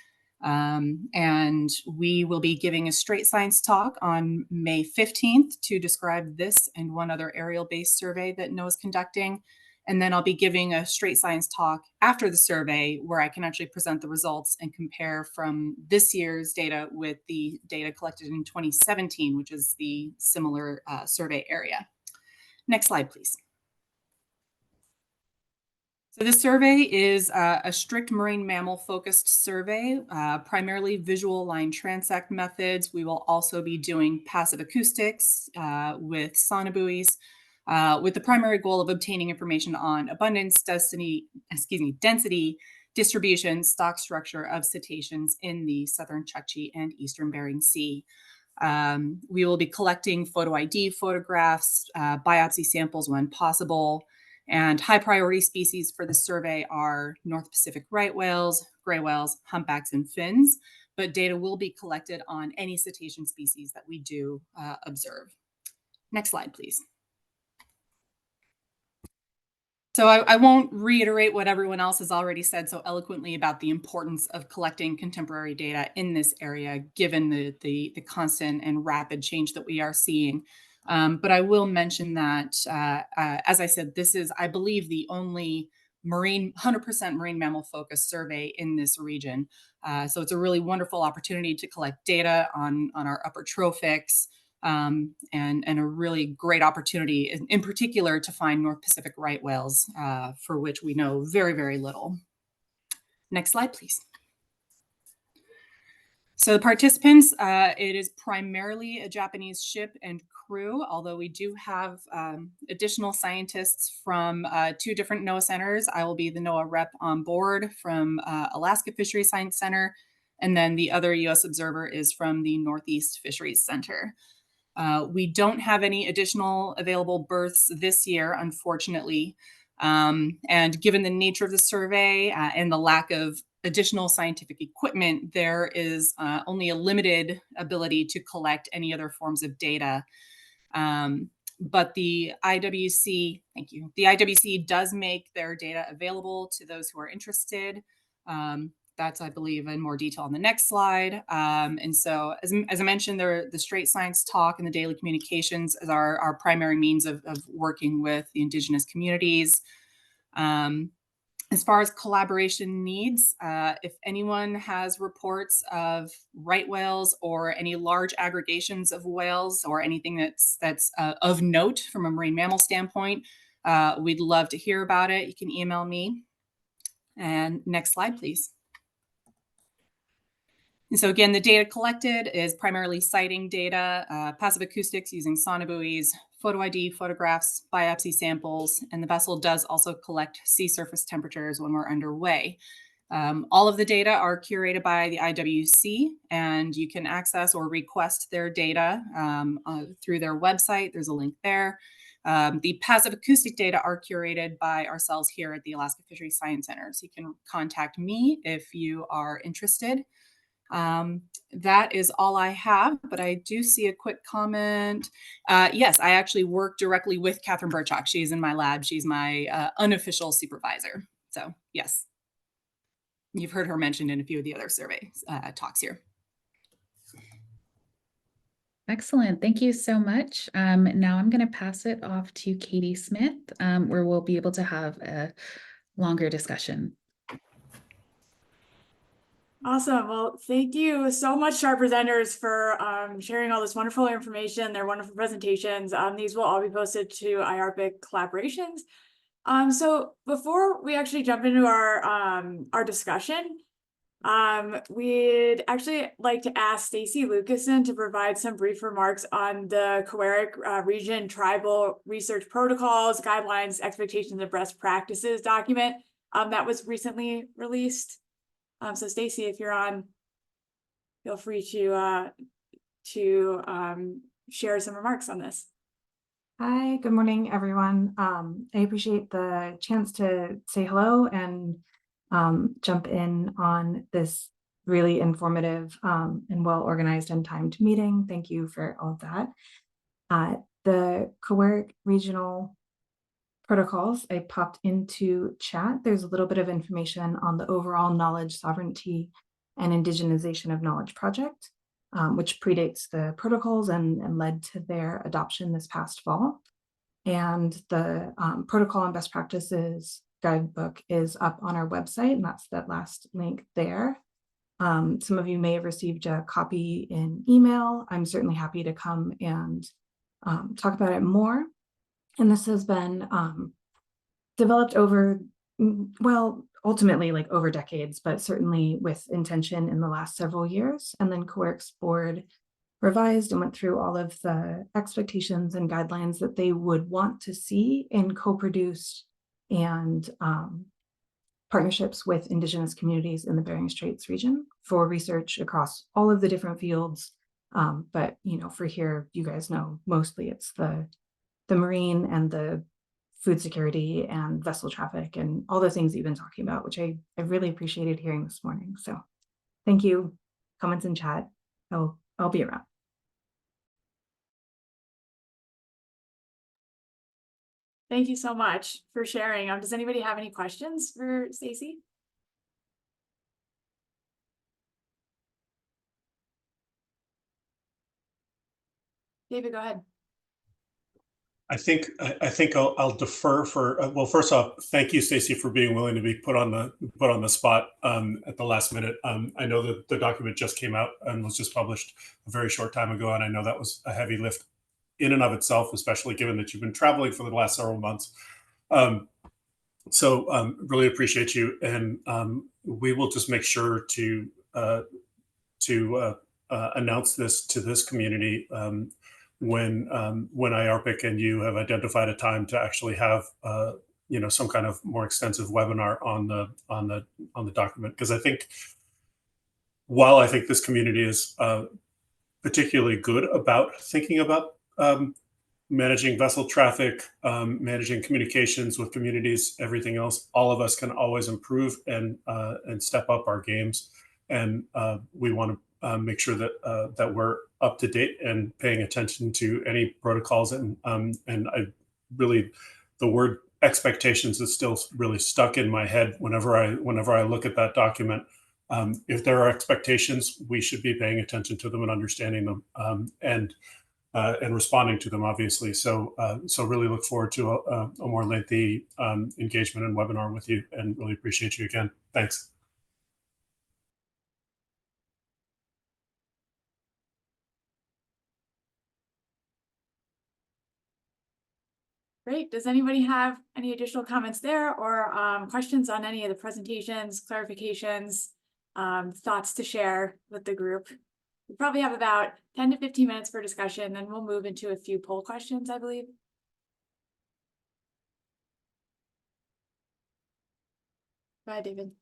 And we will be giving a straight science talk on May 15th to describe this and one other aerial-based survey that NOAA is conducting. And then I'll be giving a straight science talk after the survey where I can actually present the results and compare from this year's data with the data collected in 2017, which is the similar survey area. Next slide, please. So this survey is a strict marine mammal focused survey, primarily visual line transect methods. We will also be doing passive acoustics with sonobuoys, with the primary goal of obtaining information on abundance, density, distribution, stock structure of cetaceans in the southern Chukchi and eastern Bering Sea. We will be collecting photo ID photographs, biopsy samples when possible. And high priority species for the survey are North Pacific right whales, gray whales, humpbacks, and fins, but data will be collected on any cetacean species that we do observe. Next slide, please. So I won't reiterate what everyone else has already said so eloquently about the importance of collecting contemporary data in this area, given the constant and rapid change that we are seeing. But I will mention that, as I said, this is, I believe, the only 100% marine mammal focused survey in this region. So it's a really wonderful opportunity to collect data on our upper trophics, and a really great opportunity in particular to find North Pacific right whales, for which we know very, very little. Next slide, please. So the participants, it is primarily a Japanese ship and crew, although we do have additional scientists from 2 different NOAA centers. I will be the NOAA rep on board from Alaska Fisheries Science Center, and then the other US observer is from the Northeast Fisheries Center. We don't have any additional available berths this year, unfortunately. And given the nature of the survey and the lack of additional scientific equipment, there is only a limited ability to collect any other forms of data. But the IWC, thank you, the IWC does make their data available to those who are interested. That's, I believe, in more detail on the next slide. And so, as I mentioned, the Straight Science Talk and the daily communications is our primary means of working with the Indigenous communities. As far as collaboration needs, if anyone has reports of right whales or any large aggregations of whales or anything that's of note from a marine mammal standpoint, we'd love to hear about it. You can email me. And next slide, please. And so again, the data collected is primarily sighting data, passive acoustics using sonobuoys, photo ID, photographs, biopsy samples, and the vessel does also collect sea surface temperatures when we're underway. All of the data are curated by the IWC, and you can access or request their data through their website. There's a link there. The passive acoustic data are curated by ourselves here at the Alaska Fisheries Science Center. So you can contact me if you are interested. That is all I have, but I do see a quick comment. Yes, I actually work directly with Catherine Burchak. She's in my lab. She's my unofficial supervisor. So yes, you've heard her mentioned in a few of the other survey talks here. Excellent. Thank you so much. Now I'm going to pass it off to Katie Smith, where we'll be able to have a longer discussion. Awesome. Well, thank you so much to our presenters for sharing all this wonderful information, their wonderful presentations. These will all be posted to IARPIC collaborations. So before we actually jump into our discussion, we'd actually like to ask Stacy Lucasen to provide some brief remarks on the Coeric Region Tribal Research Protocols, Guidelines, Expectations, and Best Practices document that was recently released. So Stacy, if you're on, feel free to share some remarks on this. Hi, good morning, everyone. I appreciate the chance to say hello and jump in on this really informative and well-organized and timed meeting. Thank you for all of that. The Coeric Regional Protocols, I popped into chat. There's a little bit of information on the overall knowledge sovereignty and indigenization of knowledge project, which predates the protocols and led to their adoption this past fall. And the protocol and best practices guidebook is up on our website, and that's that last link there. Some of you may have received a copy in email. I'm certainly happy to come and talk about it more. And this has been developed over, well, ultimately like over decades, but certainly with intention in the last several years. And then Coeric's board revised and went through all of the expectations and guidelines that they would want to see in co-produced and partnerships with Indigenous communities in the Bering Straits region for research across all of the different fields. But, you know, for here, you guys know, mostly it's the marine and the food security and vessel traffic and all the things you've been talking about, which I really appreciated hearing this morning. So thank you. Comments in chat. I'll be around. Thank you so much for sharing. Does anybody have any questions for Stacy? David, go ahead. I think I'll defer for well. First off, thank you, Stacy, for being willing to be put on the spot at the last minute. I know that the document just came out and was just published a very short time ago, and I know that was a heavy lift in and of itself, especially given that you've been traveling for the last several months. So really appreciate you, and we will just make sure to to announce this to this community when IARPC and you have identified a time to actually have some kind of more extensive webinar on the document, because I think while I think this community is particularly good about thinking about managing vessel traffic, managing communications with communities, everything else, all of us can always improve and step up our games. And we want to make sure that we're up to date and paying attention to any protocols. And I really, the word expectations is still really stuck in my head whenever I look at that document. If there are expectations, we should be paying attention to them and understanding them, and responding to them, obviously. So really look forward to a more lengthy engagement and webinar with you, and really appreciate you again. Thanks. Great. Does anybody have any additional comments there, or questions on any of the presentations, clarifications, thoughts to share with the group? We probably have about 10 to 15 minutes for discussion, then we'll move into a few poll questions, I believe. Go ahead, David.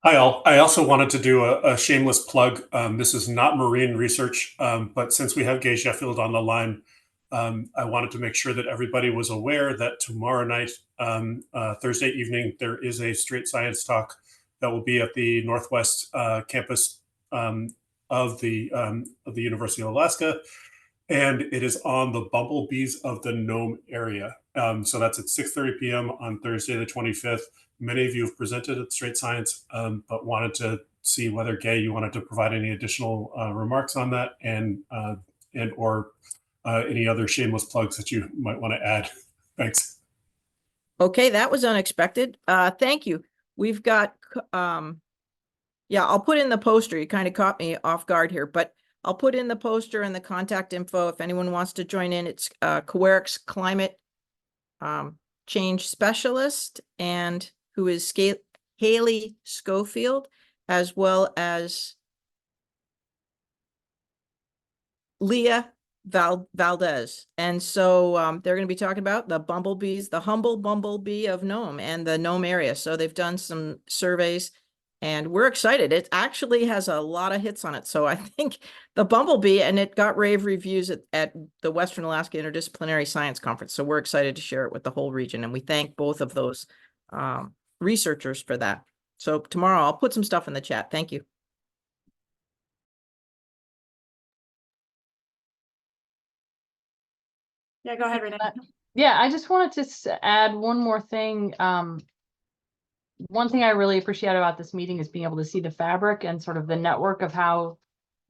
Hi, all. I also wanted to do a shameless plug. This is not marine research, but since we have Gay Sheffield on the line, I wanted to make sure that everybody was aware that tomorrow night, Thursday evening, there is a straight science talk that will be at the Northwest campus of the University of Alaska, and it is on the bumblebees of the Nome area. So that's at 6:30 p.m. on Thursday, the 25th. Many of you have presented at Straight Science, but wanted to see whether, Gay, you wanted to provide any additional remarks on that, and or any other shameless plugs that you might want to add. Thanks. Okay, that was unexpected. Thank you. We've got, yeah, I'll put in the poster. You kind of caught me off guard here, but I'll put in the poster and the contact info if anyone wants to join in. It's COERIC's climate change specialist, and who is Haley Schofield, as well as Leah Valdez. And so they're going to be talking about the bumblebees, the humble bumblebee of Nome and the Nome area. So they've done some surveys and we're excited. It actually has a lot of hits on it. So I think the bumblebee, and it got rave reviews at the Western Alaska Interdisciplinary Science Conference. So we're excited to share it with the whole region. And we thank both of those researchers for that. So tomorrow I'll put some stuff in the chat. Thank you. Yeah, go ahead, Renee. Yeah, I just wanted to add one more thing. One thing I really appreciate about this meeting is being able to see the fabric and sort of the network of how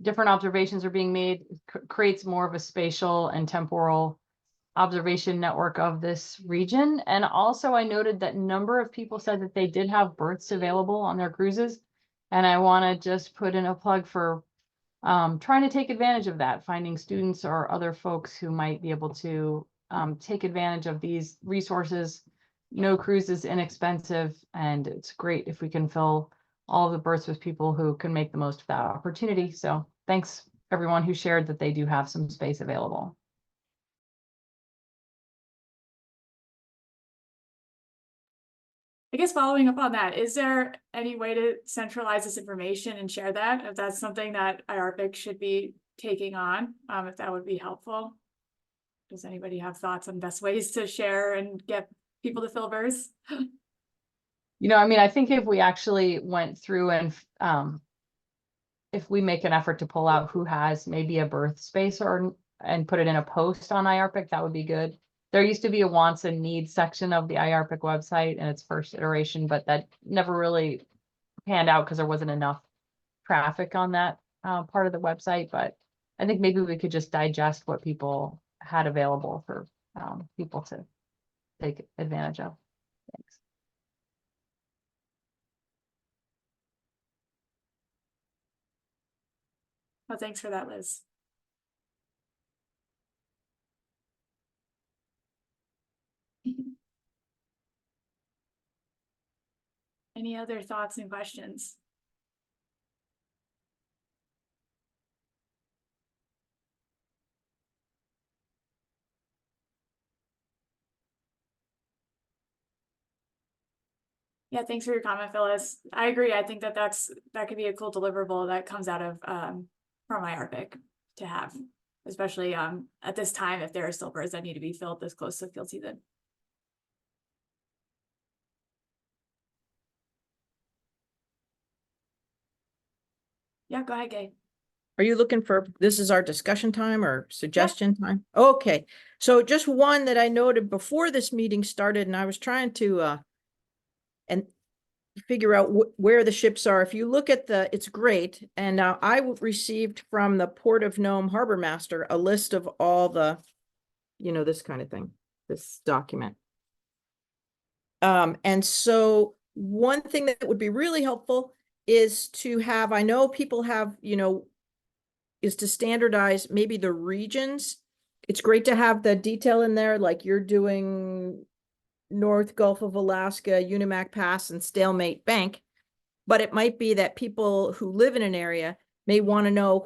different observations are being made. Creates more of a spatial and temporal observation network of this region. And also I noted that a number of people said that they did have berths available on their cruises. And I want to just put in a plug for trying to take advantage of that, finding students or other folks who might be able to take advantage of these resources. No cruise is inexpensive, and it's great if we can fill all of the berths with people who can make the most of that opportunity. So thanks everyone who shared that they do have some space available. I guess following up on that, is there any way to centralize this information and share that? If that's something that IARPC should be taking on, if that would be helpful. Does anybody have thoughts on best ways to share and get people to fill berths? You know, I mean, I think if we actually went through and if we make an effort to pull out who has maybe a berth space and put it in a post on IARPC, that would be good. There used to be a wants and needs section of the IARPC website in its first iteration, but that never really panned out because there wasn't enough traffic on that part of the website. But I think maybe we could just digest what people had available for people to take advantage of. Thanks. Well, thanks for that, Liz. Any other thoughts and questions? Yeah, thanks for your comment, Phyllis. I agree. I think that could be a cool deliverable that comes out of from IARPIC to have, especially at this time if there are still birds that need to be filled this close to field season. Yeah, go ahead, Gay. Are you looking for, this is our discussion time or suggestion time? Okay, so just one that I noted before this meeting started, and I was trying to and figure out where the ships are. If you look at it's great. And I received from the Port of Nome Harbor Master a list of all the, this kind of thing, this document. And so one thing that would be really helpful is to have, I know people have, is to standardize maybe the regions. It's great to have the detail in there, like you're doing North Gulf of Alaska, Unimac Pass, and Stalemate Bank. But it might be that people who live in an area may want to know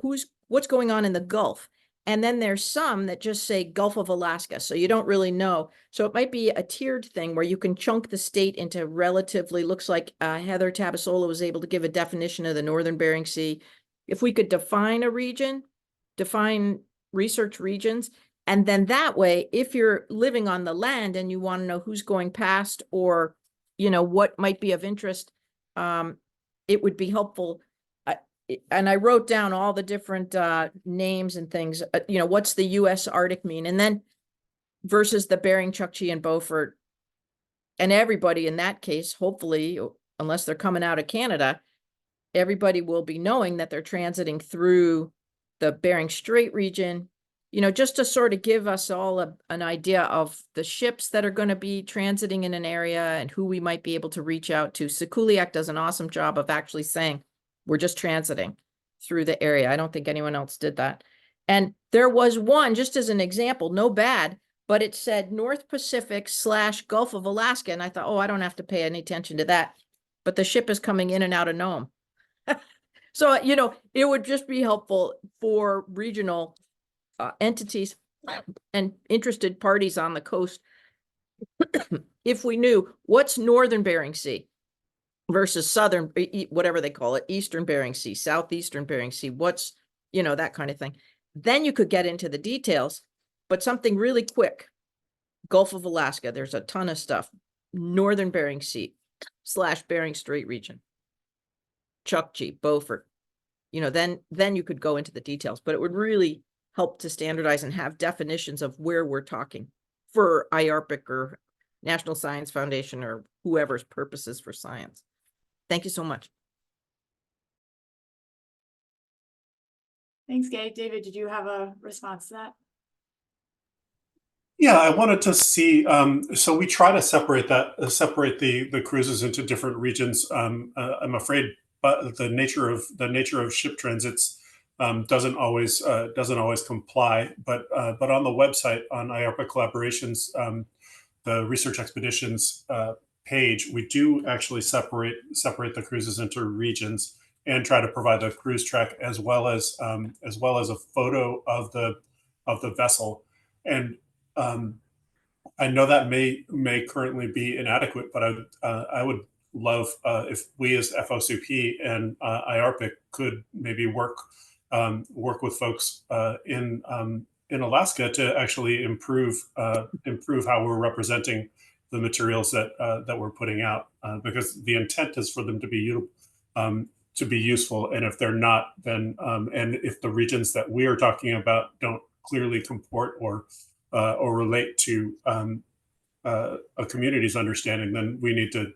what's going on in the Gulf. And then there's some that just say Gulf of Alaska, so you don't really know. So it might be a tiered thing where you can chunk the state into relatively, looks like Heather Tabasola was able to give a definition of the Northern Bering Sea. If we could define a region, define research regions, and then that way, if you're living on the land and you want to know who's going past or, what might be of interest, it would be helpful. And I wrote down all the different names and things, what's the U.S. Arctic mean? And then versus the Bering, Chukchi, and Beaufort. And everybody in that case, hopefully, unless they're coming out of Canada, everybody will be knowing that they're transiting through the Bering Strait region, just to sort of give us all an idea of the ships that are going to be transiting in an area and who we might be able to reach out to. Sikuliaq does an awesome job of actually saying, we're just transiting through the area. I don't think anyone else did that. And there was one, just as an example, no bad, but it said North Pacific / Gulf of Alaska. And I thought, oh, I don't have to pay any attention to that. But the ship is coming in and out of Nome. So, it would just be helpful for regional entities and interested parties on the coast if we knew what's Northern Bering Sea versus Southern, whatever they call it, Eastern Bering Sea, Southeastern Bering Sea, what's, that kind of thing. Then you could get into the details, but something really quick. Gulf of Alaska, there's a ton of stuff. Northern Bering Sea / Bering Strait region. Chukchi, Beaufort, then you could go into the details, but it would really help to standardize and have definitions of where we're talking for IARPIC or National Science Foundation or whoever's purposes for science. Thank you so much. Thanks, Gay. David, did you have a response to that? Yeah, I wanted to see, so we try to separate the cruises into different regions. I'm afraid, but the nature of ship transits doesn't always comply. But on the website on IARPA Collaborations, the research expeditions page, we do actually separate the cruises into regions and try to provide a cruise track as well as a photo of the vessel. And I know that may currently be inadequate, but I would love if we as FOCP and IARPIC could maybe work with folks in Alaska to actually improve how we're representing the materials that we're putting out, because the intent is for them to be useful, and if they're not, then and if the regions that we are talking about don't clearly comport or relate to a community's understanding, then we need to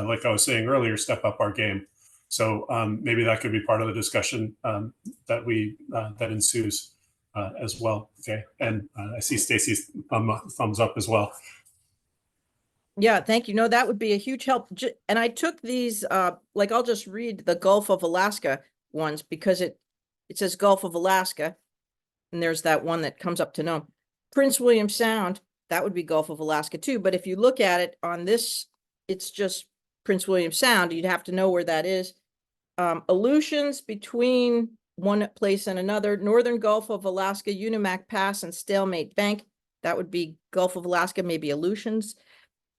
like I was saying earlier, step up our game. So maybe that could be part of the discussion that ensues as well. Okay, and I see Stacy's thumbs up as well. Yeah, thank you. No, that would be a huge help. And I took these, like I'll just read the Gulf of Alaska ones because it says Gulf of Alaska. And there's that one that comes up to Nome. Prince William Sound, that would be Gulf of Alaska too. But if you look at it on this, it's just Prince William Sound. You'd have to know where that is. Aleutians between one place and another. Northern Gulf of Alaska, Unimac Pass, and Stalemate Bank. That would be Gulf of Alaska, maybe Aleutians.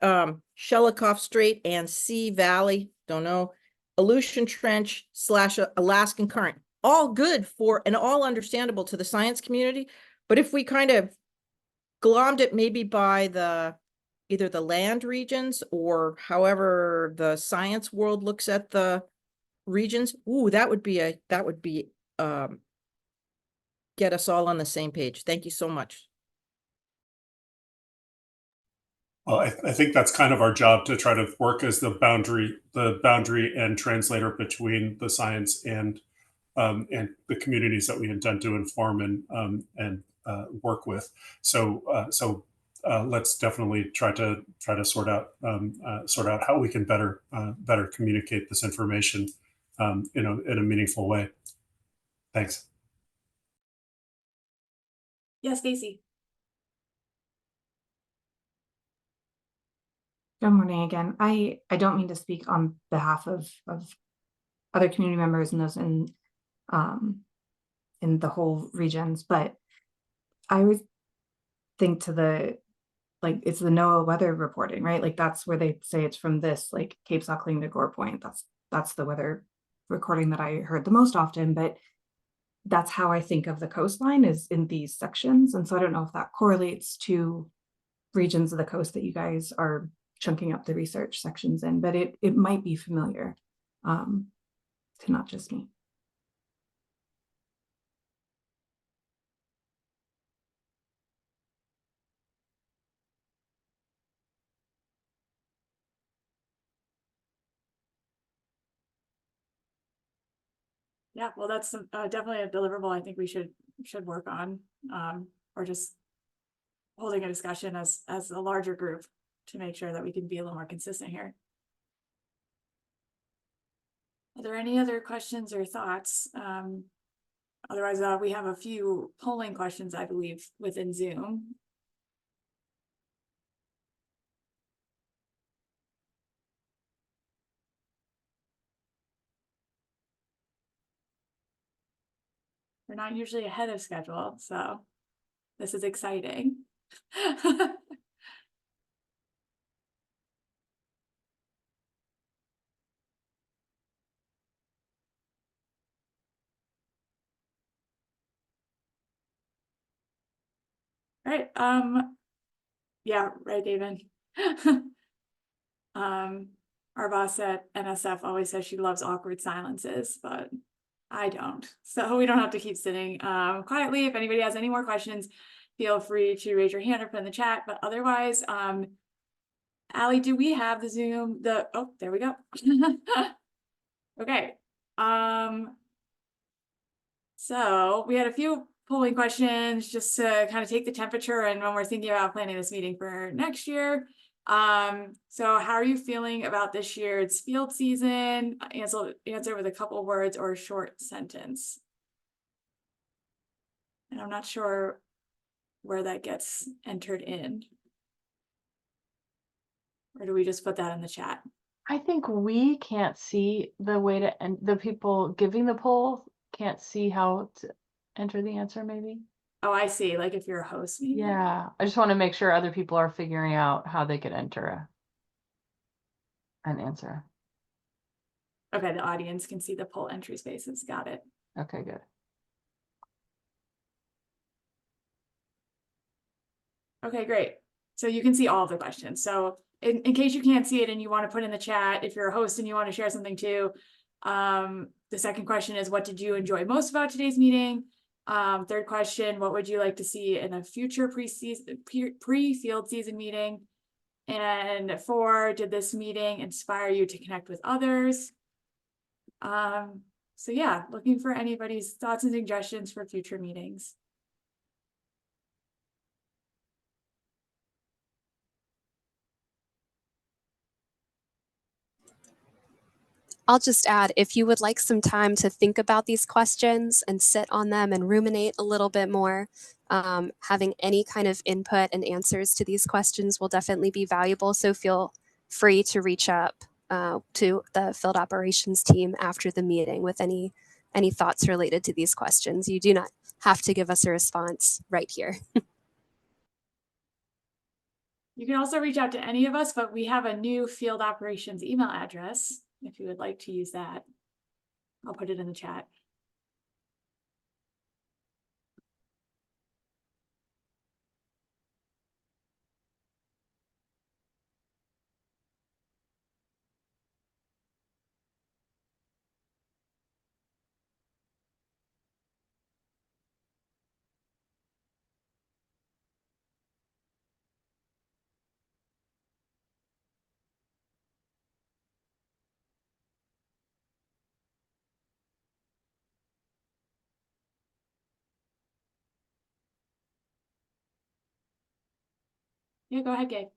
Shelikoff Strait and Sea Valley, don't know, Aleutian Trench / Alaskan Current. All good for and all understandable to the science community. But if we kind of glommed it maybe by either the land regions or however the science world looks at the regions, ooh, that would be get us all on the same page. Thank you so much. Well, I think that's kind of our job, to try to work as the boundary and translator between the science and the communities that we intend to inform and work with. So let's definitely try to sort out how we can better communicate this information in a meaningful way. Thanks. Yes, Stacy. Good morning again. I don't mean to speak on behalf of other community members and those in the whole regions, but I would think to it's the NOAA weather reporting, right? Like that's where they say it's from this, like Cape Saukling to Gore Point. That's the weather recording that I heard the most often, but that's how I think of the coastline, is in these sections. And so I don't know if that correlates to regions of the coast that you guys are chunking up the research sections in, but it might be familiar to not just me. Yeah, well, that's definitely a deliverable I think we should work on, or just holding a discussion as a larger group to make sure that we can be a little more consistent here. Are there any other questions or thoughts? Otherwise, we have a few polling questions, I believe, within Zoom. We're not usually ahead of schedule, so this is exciting. All right, yeah, right, David. Our boss at NSF always says she loves awkward silences, but I don't. So we don't have to keep sitting quietly. If anybody has any more questions, feel free to raise your hand or put in the chat. But otherwise, Allie, do we have the Zoom? Oh, there we go. Okay. So we had a few polling questions just to kind of take the temperature and when we're thinking about planning this meeting for next year. So how are you feeling about this year's field season? Answer with a couple words or a short sentence. And I'm not sure where that gets entered in. Or do we just put that in the chat? I think we can't see the way to, and the people giving the poll can't see how to enter the answer, maybe. Oh, I see. Like if you're a host, maybe? Yeah, I just want to make sure other people are figuring out how they could enter an answer. Okay, the audience can see the poll entry spaces. Got it. Okay, good. Okay, great. So you can see all of the questions. So in case you can't see it and you want to put in the chat, if you're a host and you want to share something too, the second question is, what did you enjoy most about today's meeting? Third question, what would you like to see in a future pre-field season meeting? And 4, did this meeting inspire you to connect with others? So yeah, looking for anybody's thoughts and suggestions for future meetings. I'll just add, if you would like some time to think about these questions and sit on them and ruminate a little bit more, having any kind of input and answers to these questions will definitely be valuable. So feel free to reach up to the field operations team after the meeting with any thoughts related to these questions. You do not have to give us a response right here. You can also reach out to any of us, but we have a new field operations email address if you would like to use that. I'll put it in the chat. Yeah, go ahead, Gabe.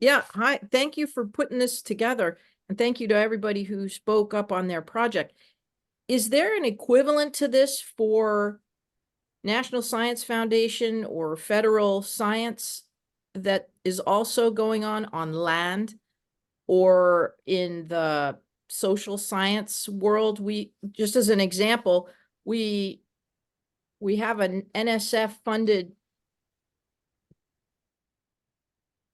Yeah, hi. Thank you for putting this together. And thank you to everybody who spoke up on their project. Is there an equivalent to this for National Science Foundation or federal science that is also going on land or in the social science world? We, just as an example, we have an NSF funded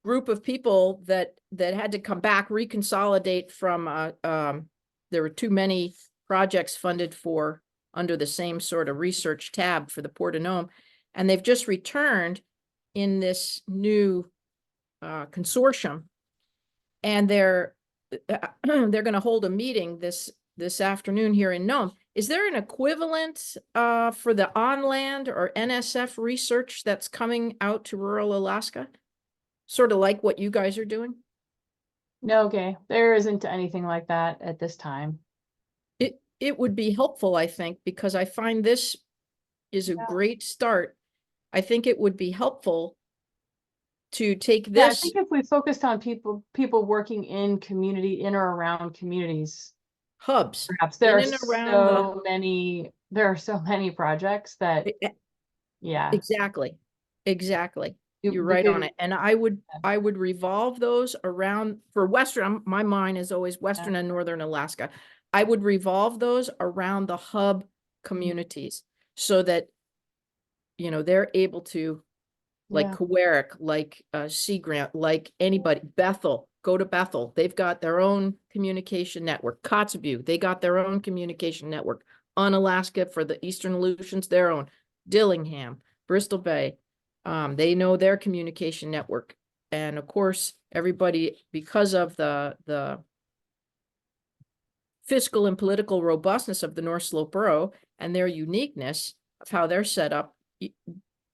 group of people that had to come back, reconsolidate from there were too many projects funded for under the same sort of research tab for the Port of Nome, and they've just returned in this new consortium, and they're going to hold a meeting this afternoon here in Nome. Is there an equivalent for the on-land or NSF research that's coming out to rural Alaska? Sort of like what you guys are doing? No, Gay, there isn't anything like that at this time. It would be helpful, I think, because I find this is a great start. I think it would be helpful to take Yeah, I this. think if we focused on people working in or around communities, hubs, perhaps there in are and around so many projects that, yeah, exactly. You're we right could- on it. And I would revolve those around, for Western, my mind is always Western and Northern Alaska. I would revolve those around the hub communities so that, you know, they're able to, like Yeah. Coeric, like Sea Grant, like anybody, Bethel, go to Bethel. They've got their own communication network. Kotzebue, they got their own communication network. Unalaska for the Eastern Aleutians, their own. Dillingham, Bristol Bay, they know their communication network. And of course, everybody, because of the fiscal and political robustness of the North Slope Borough and their uniqueness of how they're set up,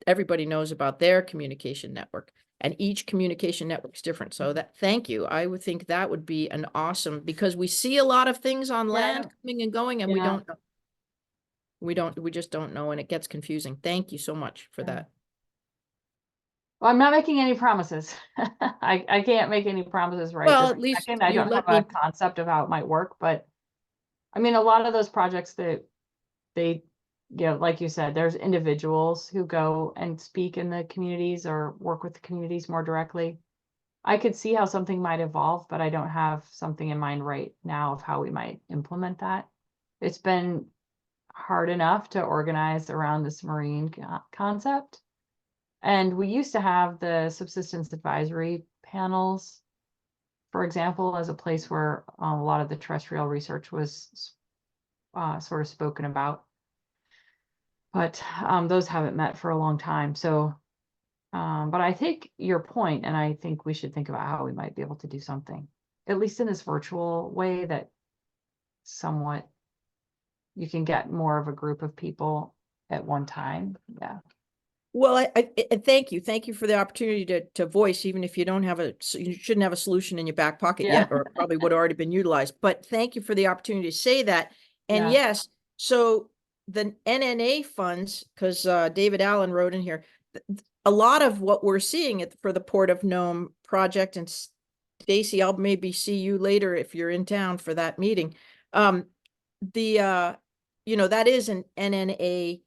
everybody knows about their communication network, and each communication network is different. So that, thank you. I would think that would be an awesome, because we see a lot of things on land coming and going, and we just don't know, and it gets confusing. Thank you so much for that. Well, I'm not making any promises. I can't make any promises right Well, this at least second. I you don't let have a me- concept of how it might work, but I mean, a lot of those projects that they, you know, like you said, there's individuals who go and speak in the communities or work with the communities more directly. I could see how something might evolve, but I don't have something in mind right now of how we might implement that. It's been hard enough to organize around this marine concept. And we used to have the subsistence advisory panels, for example, as a place where a lot of the terrestrial research was sort of spoken about. But those haven't met for a long time. So, but I take your point, and I think we should think about how we might be able to do something, at least in this virtual way, that somewhat you can get more of a group of people at one time. Yeah. Well, I thank you. Thank you for the opportunity to voice, even if you don't have you shouldn't have a solution in your back pocket yet, or probably would have already been utilized. But thank you for the opportunity to say that. And yes, so the NNA funds, because David Allen wrote in here, a lot of what we're seeing for the Port of Nome project, and Stacy, I'll maybe see you later if you're in town for that meeting. You know, that is an NNA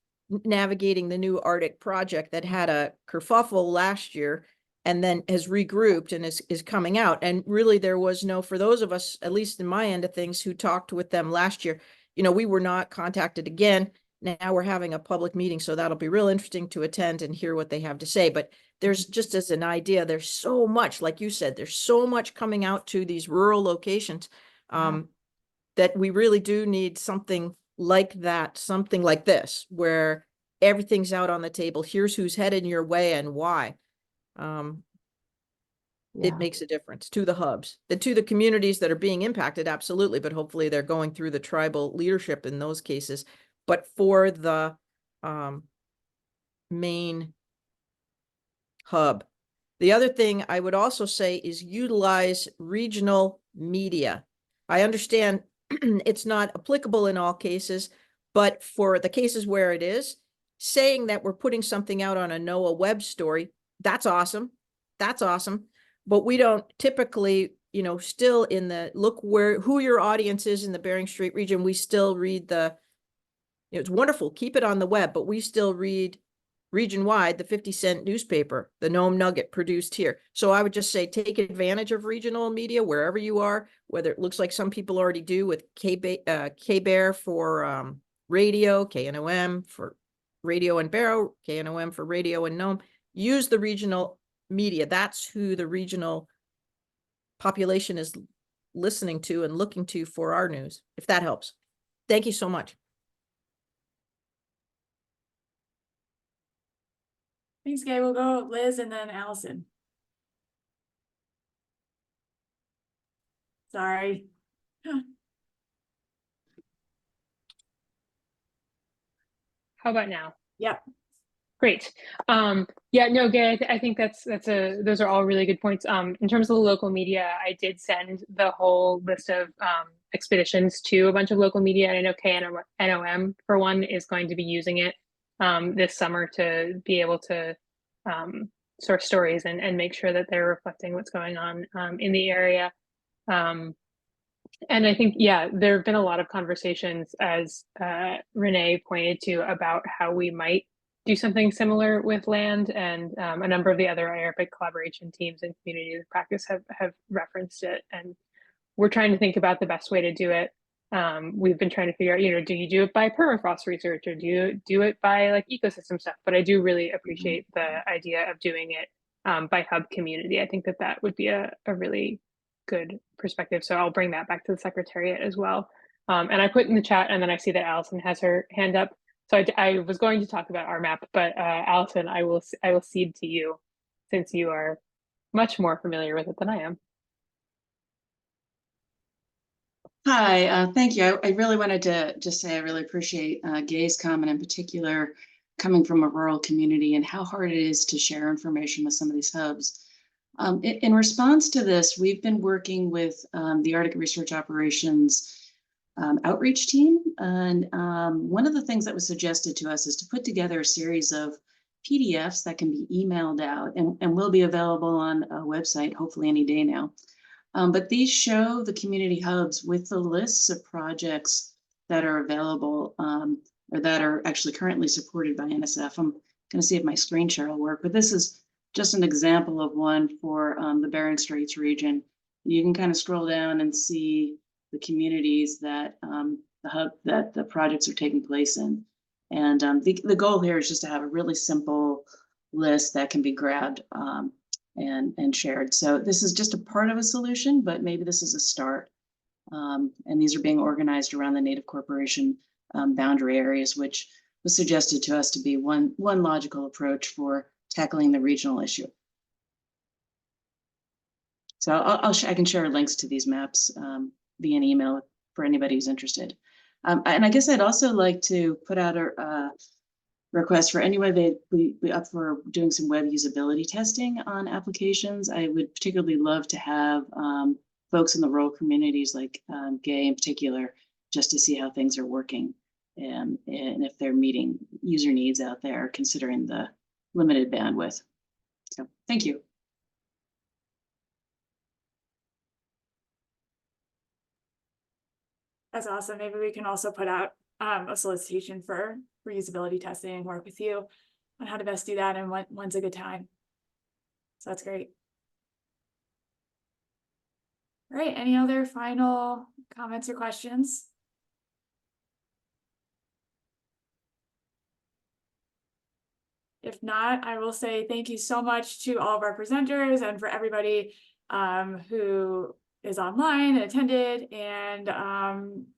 navigating the new Arctic project that had a kerfuffle last year and then has regrouped and is coming out. And really there was no, for those of us, at least in my end of things, who talked with them last year, you know, we were not contacted again. now we're having a public meeting, so that'll be real interesting to attend and hear what they have to say. But there's just as an idea, there's so much, like you said, there's so much coming out to these rural locations that we really do need something like that, something like this, where everything's out on the table. Here's who's headed your way and why. It makes a difference to the hubs, to the communities that are being impacted, absolutely, but hopefully they're going through the tribal leadership in those cases. But for the main hub. The other thing I would also say is utilize regional media. I understand it's not applicable in all cases, but for the cases where it is, saying that we're putting something out on a NOAA web story, that's awesome. That's awesome. But we don't typically, you know, still in the look who your audience is in the Bering Strait region, we still read it's wonderful, keep it on the web, but we still read region-wide, the 50-cent newspaper, the Nome Nugget produced here. So I would just say, take advantage of regional media wherever you are, whether it looks like some people already do with K-Bear for radio, KNOM for radio and Barrow, KNOM for radio and Nome. Use the regional media. That's who the regional population is listening to and looking to for our news, if that helps. Thank you so much. Thanks, Gay. We'll go Liz and then Allison. Sorry. How about now? Yep. Great. Yeah, no, Gay, I think those are all really good points. In terms of the local media, I did send the whole list of expeditions to a bunch of local media. And I know KNOM, for one, is going to be using it this summer to be able to source stories and make sure that they're reflecting what's going on in the area. And I think, yeah, there have been a lot of conversations, as Renee pointed to, about how we might do something similar with land, and a number of the other IARPIC collaboration teams and community practice have referenced it. And we're trying to think about the best way to do it. We've been trying to figure out, you know, do you do it by permafrost research, or do you do it by like ecosystem stuff? But I do really appreciate the idea of doing it by hub community. I think that would be a really good perspective. So I'll bring that back to the Secretariat as well. And I put in the chat, and then I see that Allison has her hand up. So I was going to talk about our map, but Allison, I will cede to you, since you are much more familiar with it than I am. Hi, thank you. I really wanted to just say I really appreciate Gay's comment in particular, coming from a rural community, and how hard it is to share information with some of these hubs. In response to this, we've been working with the Arctic Research Operations outreach team. And one of the things that was suggested to us is to put together a series of PDFs that can be emailed out and will be available on a website, hopefully any day now. But these show the community hubs with the lists of projects that are available or that are actually currently supported by NSF. I'm going to see if my screen share will work, but this is just an example of one for the Bering Straits region. You can kind of scroll down and see the communities that the projects are taking place in. And the goal here is just to have a really simple list that can be grabbed and shared. So this is just a part of a solution, but maybe this is a start. And these are being organized around the Native Corporation boundary areas, which was suggested to us to be one logical approach for tackling the regional issue. So I can share links to these maps via an email for anybody who's interested. And I guess I'd also like to put out a request for anybody that we up for doing some web usability testing on applications. I would particularly love to have folks in the rural communities, like Gay in particular, just to see how things are working and if they're meeting user needs out there, considering the limited bandwidth. So thank you. That's awesome. Maybe we can also put out a solicitation for reusability testing and work with you on how to best do that and when's a good time. So that's great. All right, any other final comments or questions? if not, I will say thank you so much to all of our presenters and for everybody who is online and attended and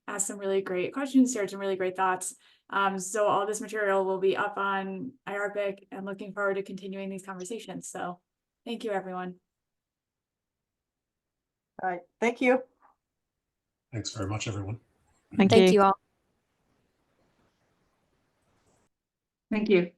asked some really great questions, shared some really great thoughts. So all this material will be up on IARPIC and looking forward to continuing these conversations. So thank you, everyone. All right, thank you. Thanks very much, everyone. Thank you all. Thank you.